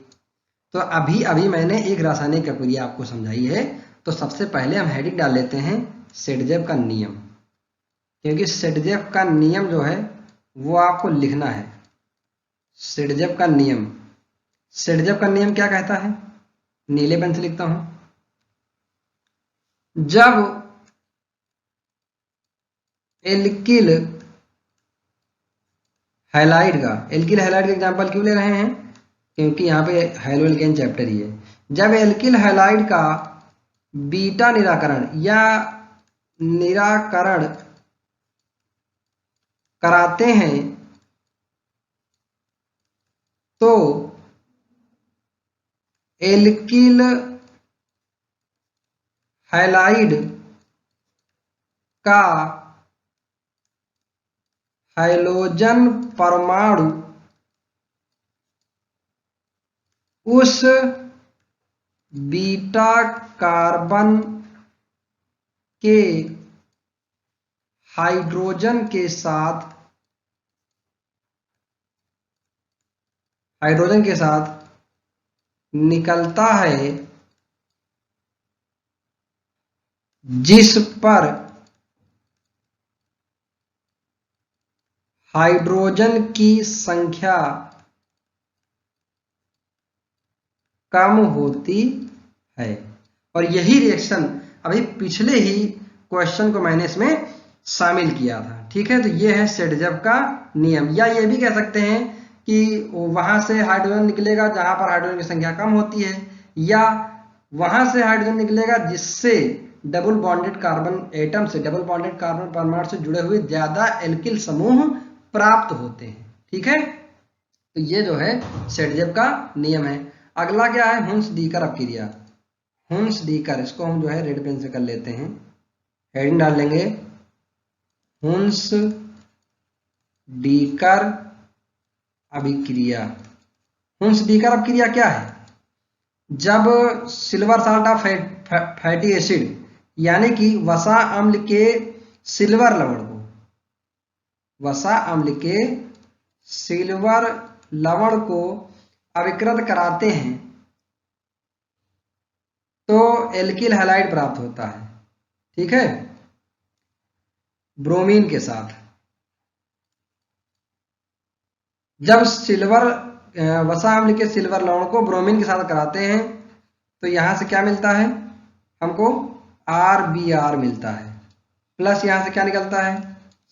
तो अभी अभी मैंने एक रासायनिक अपक्रिया आपको समझाई है, तो सबसे पहले हम हेडिंग डाल लेते हैं सेटजेफ का नियम, क्योंकि सेटजेफ का नियम जो है वो आपको लिखना है। सेटजेफ का नियम, सेटजेफ का नियम क्या कहता है, नीले पेन से लिखता हूं, जब एल्किल हैलाइड का, एल्किल हैलाइड का एग्जांपल क्यों ले रहे हैं, क्योंकि यहाँ पे हैलो एल्केन चैप्टर ही है। जब एल्किल हैलाइड का बीटा निराकरण या निराकरण कराते हैं तो एल्किल हैलाइड का हाइड्रोजन परमाणु उस बीटा कार्बन के हाइड्रोजन के साथ निकलता है जिस पर हाइड्रोजन की संख्या कम होती है। और यही रिएक्शन अभी पिछले ही क्वेश्चन को मैंने इसमें शामिल किया था, ठीक है। तो ये है सेटजेफ का नियम, या ये भी कह सकते हैं कि वहां से हाइड्रोजन निकलेगा जहां पर हाइड्रोजन की संख्या कम होती है, या वहां से हाइड्रोजन निकलेगा जिससे डबल बॉन्डेड कार्बन एटम से, डबल बॉन्डेड कार्बन परमाणु से जुड़े हुए ज्यादा एल्किल समूह प्राप्त होते हैं, ठीक है। तो ये जो है सेटजेफ का नियम है। अगला क्या है, हुंस-डीकर अपक्रिया। हुंस-डीकर, इसको हम जो है रेड पेन से कर लेते हैं, हेडिंग डाल लेंगे हुंस-डीकर अभिक्रिया। हुंस-डीकर अपक्रिया क्या है, जब silver salt of fatty acid यानी कि वसा अम्ल के सिल्वर लवण को, वसा अम्ल के सिल्वर लवण को अभिकृत कराते हैं तो एल्किल हैलाइड प्राप्त होता है, ठीक है, ब्रोमीन के साथ। जब सिल्वर वसा अम्ल के सिल्वर लवण को ब्रोमीन के साथ कराते हैं तो यहां से क्या मिलता है हमको, RBr मिलता है, प्लस यहां से क्या निकलता है,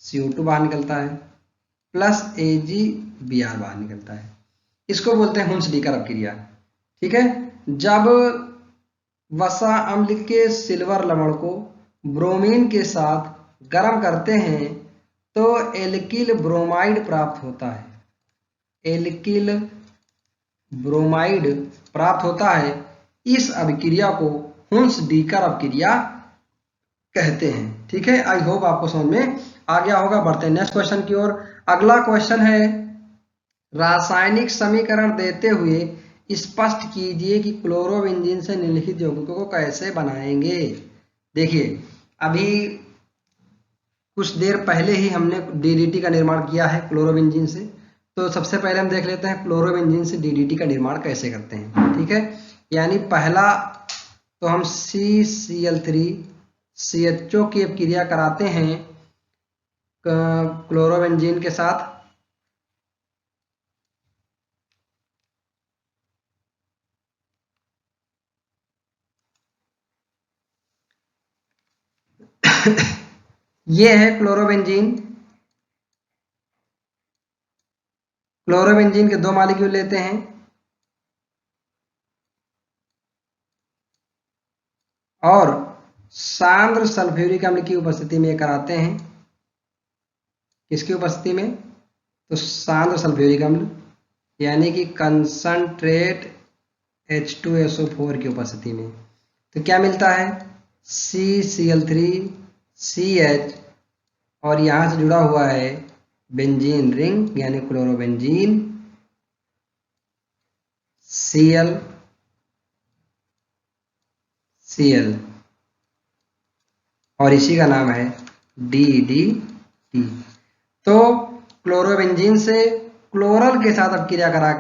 CO2 बाहर निकलता है, प्लस AgBr बाहर निकलता है। इसको बोलते हैं हुंस-डीकर अपक्रिया, ठीक है। जब वसा अम्ल के सिल्वर लवण को ब्रोमीन के साथ गर्म करते हैं तो एल्किल ब्रोमाइड प्राप्त होता है, एल्किल ब्रोमाइड प्राप्त होता है। इस अभिक्रिया को हुंस-डीकर अभिक्रिया कहते हैं। ठीक है, आई होप आपको समझ में आ गया होगा। बढ़ते हैं नेक्स्ट क्वेश्चन की ओर। अगला क्वेश्चन है, रासायनिक समीकरण देते हुए स्पष्ट कीजिए कि क्लोरोबेंजीन से निम्नलिखित यौगिकों को कैसे बनाएंगे। देखिए, अभी कुछ देर पहले ही हमने डीडीटी का निर्माण किया है क्लोरोबेंजीन से, तो सबसे पहले हम देख लेते हैं क्लोरोबेंजीन से डीडीटी का निर्माण कैसे करते हैं। ठीक है, यानी पहला तो हम CCl3 CHO की अपक्रिया कराते हैं क्लोरोबेंजीन के साथ। ये है क्लोरोबेंजीन। क्लोरोबेंजीन के 2 मॉलिक्यूल लेते हैं और सांद्र सल्फ्यूरिक अम्ल की उपस्थिति में कराते हैं। किसकी उपस्थिति में? तो सांद्र सल्फ्यूरिक अम्ल यानी कि कंसंट्रेट H2SO4 की उपस्थिति में। तो क्या मिलता है? CCl3CH और यहां से जुड़ा हुआ है बेंजीन रिंग यानी क्लोरोबेंजीन Cl और इसी का नाम है DDT। तो क्लोरोबेंजीन से क्लोरल के साथ अपक्रिया करा,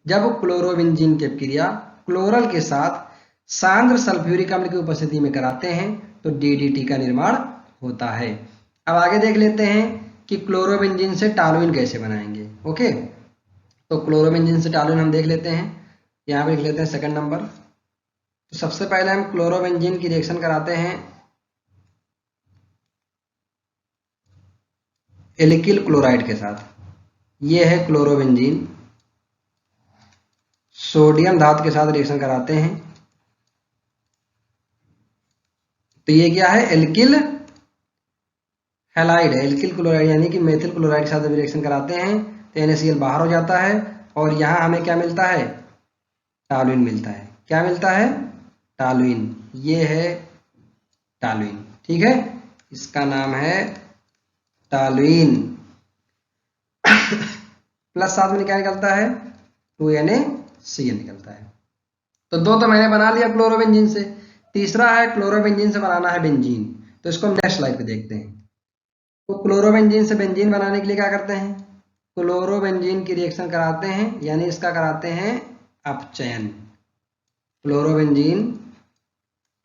जब क्लोरोबेंजीन की अपक्रिया क्लोरल के साथ सांद्र सल्फ्यूरिक अम्ल की उपस्थिति में कराते हैं तो DDT का निर्माण होता है। अब आगे देख लेते हैं कि क्लोरोबेंजीन से टॉलुइन कैसे बनाएंगे। ओके, तो क्लोरोबेंजीन से टॉलुइन हम देख लेते हैं। यहाँ पे लिख लेते हैं सेकंड नंबर। तो सबसे पहले हम क्लोरोबेंजीन की रिएक्शन कराते हैं एल्किल क्लोराइड के साथ। ये है क्लोरोबेंजीन, सोडियम धातु के साथ रिएक्शन कराते हैं तो ये क्या है? एल्किल हैलाइड है, एल्किल क्लोराइड यानी कि मेथिल क्लोराइड के साथ रिएक्शन कराते हैं तो NaCl बाहर हो जाता है और यहाँ हमें क्या मिलता है? टॉलुइन मिलता है। क्या मिलता है? टॉलुइन। ये है टॉलुइन। ठीक है, इसका नाम है टॉलुइन। प्लस साथ में क्या निकलता है? 2NaCl निकलता है। तो 2 तो मैंने बना लिया क्लोरोबेंजीन से। तीसरा है क्लोरोबेंजीन से बनाना है बेंजीन। तो इसको हम नेक्स्ट स्लाइड पे देखते हैं। तो क्लोरोबेंजीन से बेंजीन बनाने के लिए क्या करते हैं? क्लोरोबेंजीन की रिएक्शन कराते हैं, यानी इसका कराते हैं अपचयन। क्लोरोबेंजीन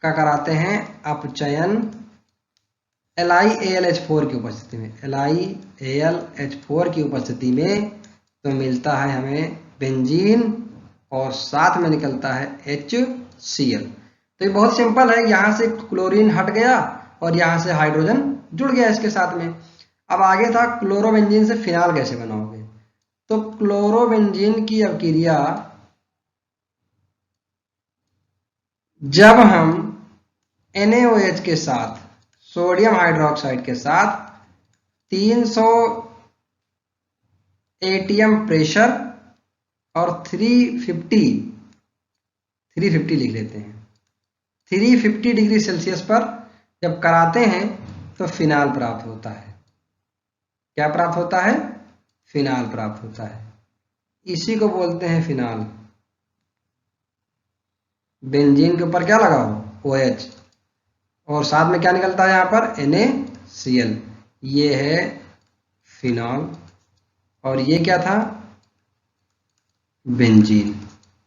का कराते हैं अपचयन LiAlH4 की उपस्थिति में, LiAlH4 की उपस्थिति में तो मिलता है हमें बेंजीन और साथ में निकलता है HCl। तो ये बहुत सिंपल है, यहां से क्लोरीन हट गया और यहां से हाइड्रोजन जुड़ गया इसके साथ में। अब आगे था क्लोरोबेंजीन से फिनाल कैसे बनाओगे। तो क्लोरोबेंजीन की अपक्रिया जब हम NaOH के साथ सोडियम हाइड्रोक्साइड के साथ 300 atm प्रेशर और 350 लिख लेते हैं, 350 डिग्री सेल्सियस पर जब कराते हैं तो फिनाल प्राप्त होता है। क्या प्राप्त होता है? फिनाल प्राप्त होता है। इसी को बोलते हैं फिनाल। बेंजीन के ऊपर क्या लगा हो? OH और साथ में क्या निकलता है यहां पर? NaCl। ये है फिनॉल और ये क्या था? बेंजीन।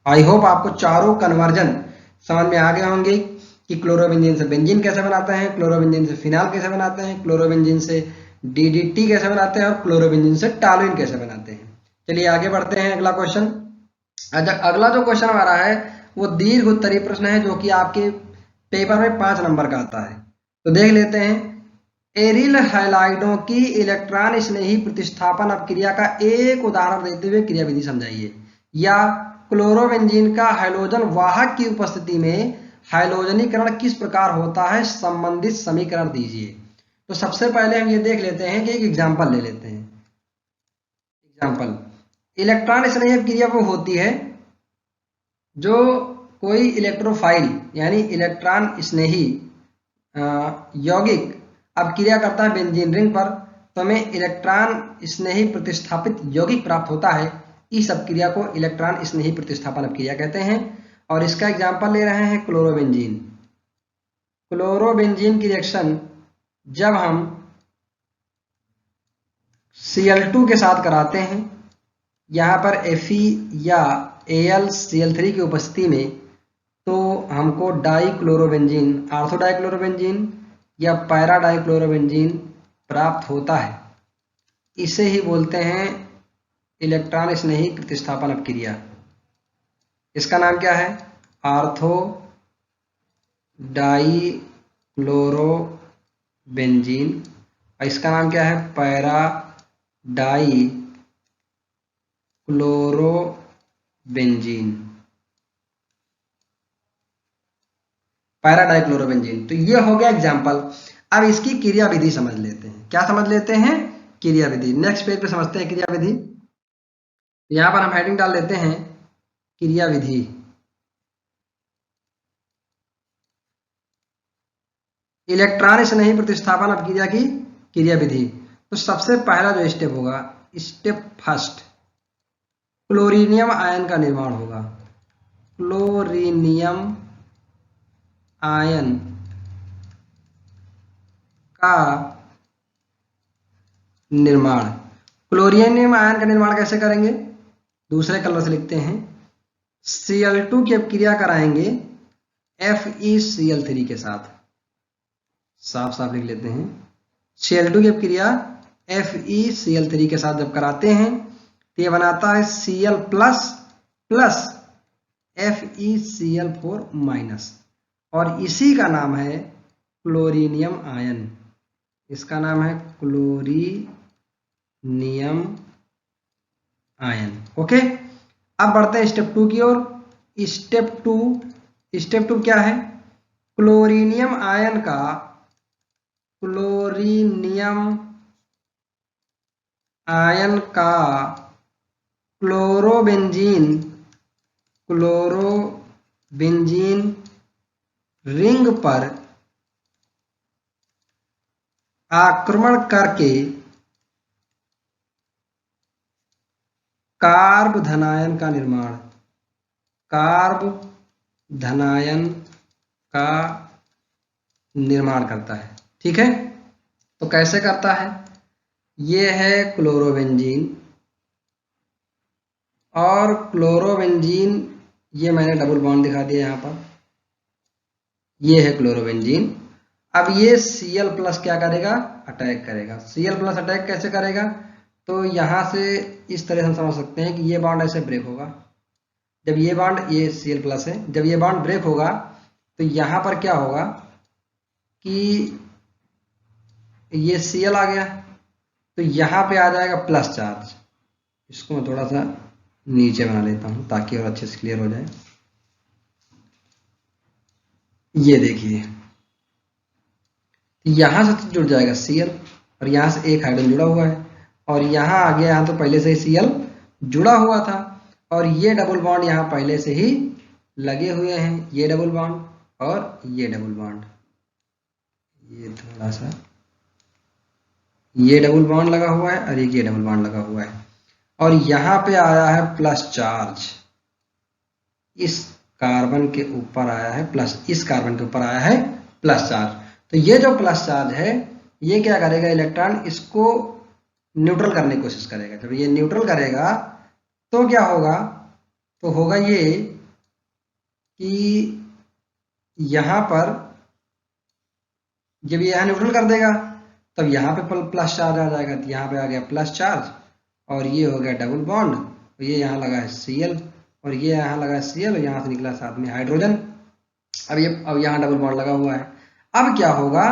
आई होप आपको चारों कन्वर्जन समझ में आ गए होंगे कि क्लोरोबेंजीन से बेंजीन कैसे बनाते हैं, क्लोरोबेंजीन से फिनाल कैसे बनाते हैं, क्लोरोबेंजीन से DDT कैसे बनाते हैं और क्लोरोबेंजीन से टॉलुइन कैसे बनाते हैं। चलिए आगे बढ़ते हैं। अगला क्वेश्चन, अगला जो क्वेश्चन हमारा है वो दीर्घ उत्तरीय प्रश्न है जो कि आपके पेपर में 5 नंबर का आता है। तो देख लेते हैं। एरिल हैलाइडों की इलेक्ट्रॉन स्नेही प्रतिस्थापन अपक्रिया का एक उदाहरण देते हुए क्रियाविधि समझाइए। या क्लोरोबेंजीन का हैलोजन वाहक की उपस्थिति में हैलोजनीकरण किस प्रकार होता है, संबंधित समीकरण दीजिए। तो सबसे पहले हम ये देख लेते हैं कि एक एग्जाम्पल ले लेते हैं। एग्जाम्पल, इलेक्ट्रॉन स्नेही क्रिया वो होती है जो कोई इलेक्ट्रोफाइल यानी इलेक्ट्रॉन स्नेही यौगिक अब क्रिया करता है बेंजीन रिंग पर, तो हमें इलेक्ट्रॉन स्नेही प्रतिस्थापित यौगिक प्राप्त होता है। इस अपक्रिया को इलेक्ट्रॉन स्नेही प्रतिस्थापन अपक्रिया कहते हैं। और इसका एग्जाम्पल ले रहे हैं क्लोरोबेंजीन। क्लोरोबेंजीन की रिएक्शन जब हम Cl2 के साथ कराते हैं, यहाँ पर Fe या AlCl3 की उपस्थिति में, तो हमको डाइक्लोरोबेंजीन, आर्थो डाइक्लोरोबेंजीन या पैरा डाइक्लोरोबेंजीन प्राप्त होता है। इसे ही बोलते हैं इलेक्ट्रॉन स्नेही प्रतिस्थापन अपक्रिया। इसका नाम क्या है? Ortho dichlorobenzene. और इसका नाम क्या है? Para dichlorobenzene. Para dichlorobenzene. तो ये हो गया एग्जाम्पल। अब इसकी क्रिया विधि समझ लेते हैं। क्या समझ लेते हैं? क्रिया विधि। नेक्स्ट पेज पे समझते हैं क्रिया विधि। यहां पर हम हेडिंग डाल लेते हैं क्रिया विधि। इलेक्ट्रॉन स्नेही प्रतिस्थापन अपक्रिया की क्रिया विधि। तो सबसे पहला जो स्टेप होगा, स्टेप फर्स्ट, क्लोरीनियम आयन का निर्माण होगा। क्लोरीनियम आयन का निर्माण। क्लोरीनियम आयन का निर्माण कैसे करेंगे? दूसरे कलर से लिखते हैं। Cl2 की अपक्रिया कराएंगे FeCl3 के साथ। साफ साफ लिख लेते हैं। Cl2 की अपक्रिया FeCl3 के साथ जब कराते हैं तो ये बनाता है Cl plus plus FeCl4 minus, और इसी का नाम है क्लोरीनियम आयन। इसका नाम है क्लोरीनियम आयन। ओके, अब बढ़ते हैं स्टेप 2 की ओर। स्टेप टू क्या है? क्लोरीनियम आयन का क्लोरोबेंजीन रिंग पर आक्रमण करके कार्ब धनायन का निर्माण। कार्ब धनायन का निर्माण करता है। ठीक है, तो कैसे करता है? ये है क्लोरोबेंजीन, और क्लोरोबेंजीन, ये मैंने डबल बॉन्ड दिखा दिया यहाँ पर। ये है क्लोरोबेंजीन। अब ये Cl प्लस क्या करेगा? अटैक करेगा। Cl प्लस अटैक कैसे करेगा? तो यहां से इस तरह से हम समझ सकते हैं कि ये बॉन्ड ऐसे ब्रेक होगा। जब ये बॉन्ड, ये Cl प्लस है, जब ये बॉन्ड ब्रेक होगा तो यहां पर क्या होगा कि ये Cl आ गया, तो यहां पे आ जाएगा प्लस चार्ज। इसको मैं थोड़ा सा नीचे बना लेता हूं ताकि और अच्छे से क्लियर हो जाए। ये देखिए, यहां से जुड़ जाएगा Cl, और यहां से एक हाइड्रोजन जुड़ा हुआ है, और यहां आ गया, यहां तो पहले से ही Cl जुड़ा हुआ था, और ये डबल बॉन्ड यहां पहले से ही लगे हुए हैं। ये डबल बॉन्ड और ये डबल बॉन्ड, ये थोड़ा सा, ये डबल बॉन्ड लगा हुआ है और ये डबल बॉन्ड लगा हुआ है, और यहां पे आया है प्लस चार्ज। इस कार्बन के ऊपर आया है प्लस, इस कार्बन के ऊपर आया है प्लस चार्ज। तो ये जो प्लस चार्ज है, ये क्या करेगा? इलेक्ट्रॉन इसको न्यूट्रल करने की कोशिश करेगा। जब ये न्यूट्रल करेगा तो क्या होगा? तो होगा ये कि यहां पर जब ये यहां न्यूट्रल कर देगा तब यहां पे प्लस चार्ज आ जाएगा। तो यहां पे आ गया प्लस चार्ज, और ये हो गया डबल बॉन्ड, और ये यहां लगा है Cl, और ये यहां लगा है Cl, और यहां से निकला साथ में हाइड्रोजन। अब यहां डबल बॉन्ड लगा हुआ है। अब क्या होगा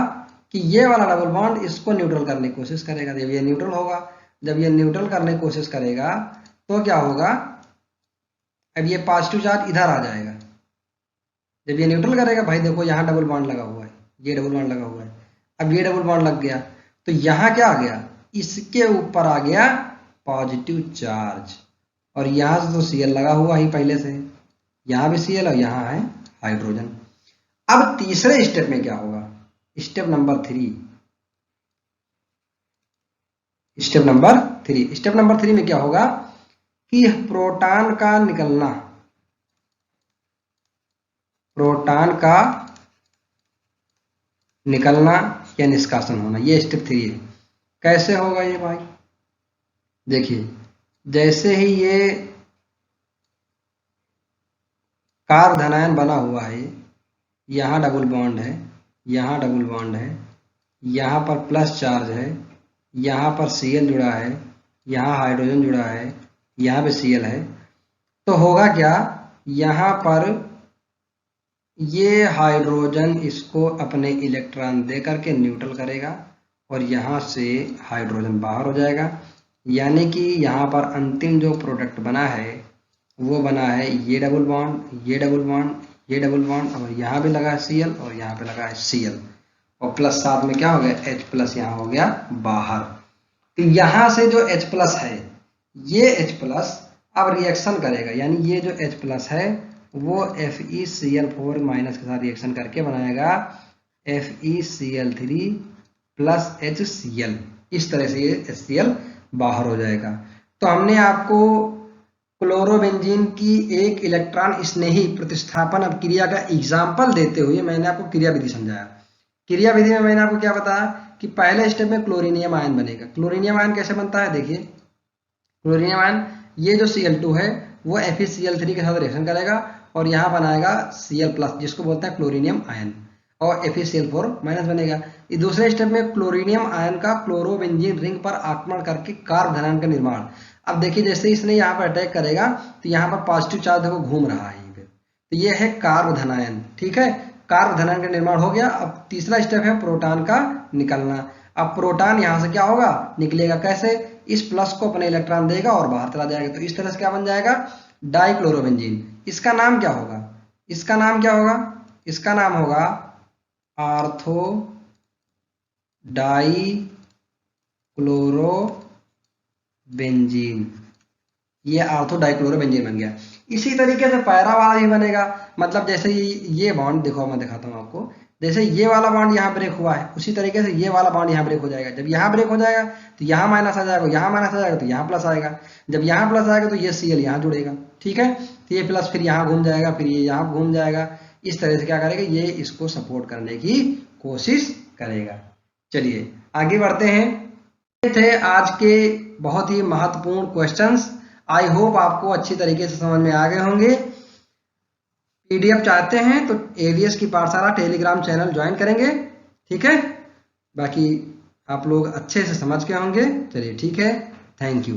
कि ये वाला डबल बॉन्ड इसको न्यूट्रल करने की कोशिश करेगा। जब ये न्यूट्रल होगा, जब ये न्यूट्रल करने की कोशिश करेगा तो क्या होगा? अब ये पॉजिटिव चार्ज इधर आ जाएगा। जब ये न्यूट्रल करेगा, भाई देखो यहाँ डबल बॉन्ड लगा हुआ है, ये डबल बॉन्ड लगा हुआ है, अब ये डबल बॉन्ड लग गया तो यहाँ क्या आ गया, इसके ऊपर आ गया पॉजिटिव चार्ज, और यहाँ से तो Cl लगा हुआ ही पहले से, यहाँ भी Cl और यहाँ है हाइड्रोजन। अब तीसरे स्टेप में क्या होगा, स्टेप नंबर 3, स्टेप नंबर 3 में क्या होगा कि प्रोटॉन का निकलना, प्रोटॉन का निकलना या निष्कासन होना, ये स्टेप 3 है। कैसे होगा ये भाई, देखिए जैसे ही ये कार्ब धनायन बना हुआ है, यहाँ डबल बॉन्ड है, यहाँ डबल बॉन्ड है, यहाँ पर प्लस चार्ज है, यहाँ पर Cl जुड़ा है, यहाँ हाइड्रोजन जुड़ा है, यहाँ भी Cl है, तो होगा क्या, यहाँ पर ये हाइड्रोजन इसको अपने इलेक्ट्रॉन दे करके न्यूट्रल करेगा और यहाँ से हाइड्रोजन बाहर हो जाएगा, यानी कि यहाँ पर अंतिम जो प्रोडक्ट बना है वो बना है ये डबल बॉन्ड, ये डबल बॉन्ड, ये डबल बॉन्ड, और यहाँ भी लगा है Cl और यहाँ पे लगा है Cl, और प्लस साथ में क्या हो गया H प्लस यहाँ हो गया बाहर। तो यहाँ से जो H प्लस है, ये H प्लस अब रिएक्शन करेगा, यानी ये जो H प्लस है वो FeCl4 माइनस के साथ रिएक्शन करके बनाएगा FeCl3 प्लस HCl, इस तरह से ये HCl बाहर हो जाएगा। तो हमने आपको क्लोरोबेंजीन की एक इलेक्ट्रॉन स्नेही प्रतिस्थापन अभिक्रिया का एग्जाम्पल देते हुए मैंने आपको क्रिया विधि समझाया। क्रिया विधि में मैंने आपको क्या बताया कि पहले स्टेप में क्लोरीनियम आयन बनेगा। क्लोरीनियम आयन कैसे बनता है, देखिए क्लोरीनियम आयन, ये जो Cl2 है वो FeCl3 के साथ रिएक्शन करेगा और यहाँ बनाएगा Cl प्लस, जिसको बोलते हैं क्लोरीनियम आयन, और FeCl4 माइनस बनेगा। इस दूसरे स्टेप में क्लोरीनियम आयन का क्लोरोबेंजीन रिंग पर आक्रमण करके कार्ब धनायन का निर्माण। अब देखिए जैसे इसने यहाँ पर अटैक करेगा तो यहाँ पर पॉजिटिव चार्ज देखो घूम रहा है यहीं पे, तो ये है कार्ब धनायन, ठीक है, कार्ब धनायन का निर्माण हो गया। अब तीसरा स्टेप है प्रोटॉन का निकलना। अब प्रोटॉन यहाँ से क्या होगा, निकलेगा कैसे, इस प्लस को अपने इलेक्ट्रॉन देगा और बाहर चला जाएगा, तो इस तरह से क्या बन जाएगा डाइक्लोरोबेंजीन। इसका नाम क्या होगा, इसका नाम क्या होगा, इसका नाम होगा आर्थो डाइक्लोरोबेंजीन, ये आर्थो डाइक्लोरोबेंजीन बन गया। इसी तरीके से पैरा वाला भी बनेगा, मतलब जैसे ये बॉन्ड देखो मैं दिखाता हूँ आपको, जैसे ये वाला बॉन्ड यहाँ ब्रेक हुआ है उसी तरीके से ये वाला बॉन्ड यहाँ ब्रेक हो जाएगा। जब यहाँ ब्रेक हो जाएगा तो यहाँ माइनस आ जाएगा, यहाँ माइनस आ जाएगा तो यहाँ प्लस आएगा, जब यहाँ प्लस आएगा तो ये Cl यहाँ जुड़ेगा, ठीक है, तो ये प्लस फिर यहाँ घूम जाएगा, फिर ये यहाँ घूम जाएगा, इस तरह से क्या करेगा, ये इसको सपोर्ट करने की कोशिश करेगा। चलिए आगे बढ़ते हैं। ये थे आज के बहुत ही महत्वपूर्ण क्वेश्चंस। आई होप आपको अच्छी तरीके से समझ में आ गए होंगे। पीडीएफ चाहते हैं तो एवीएस की पाठशाला टेलीग्राम चैनल ज्वाइन करेंगे, ठीक है, बाकी आप लोग अच्छे से समझ के होंगे। चलिए ठीक है, थैंक यू।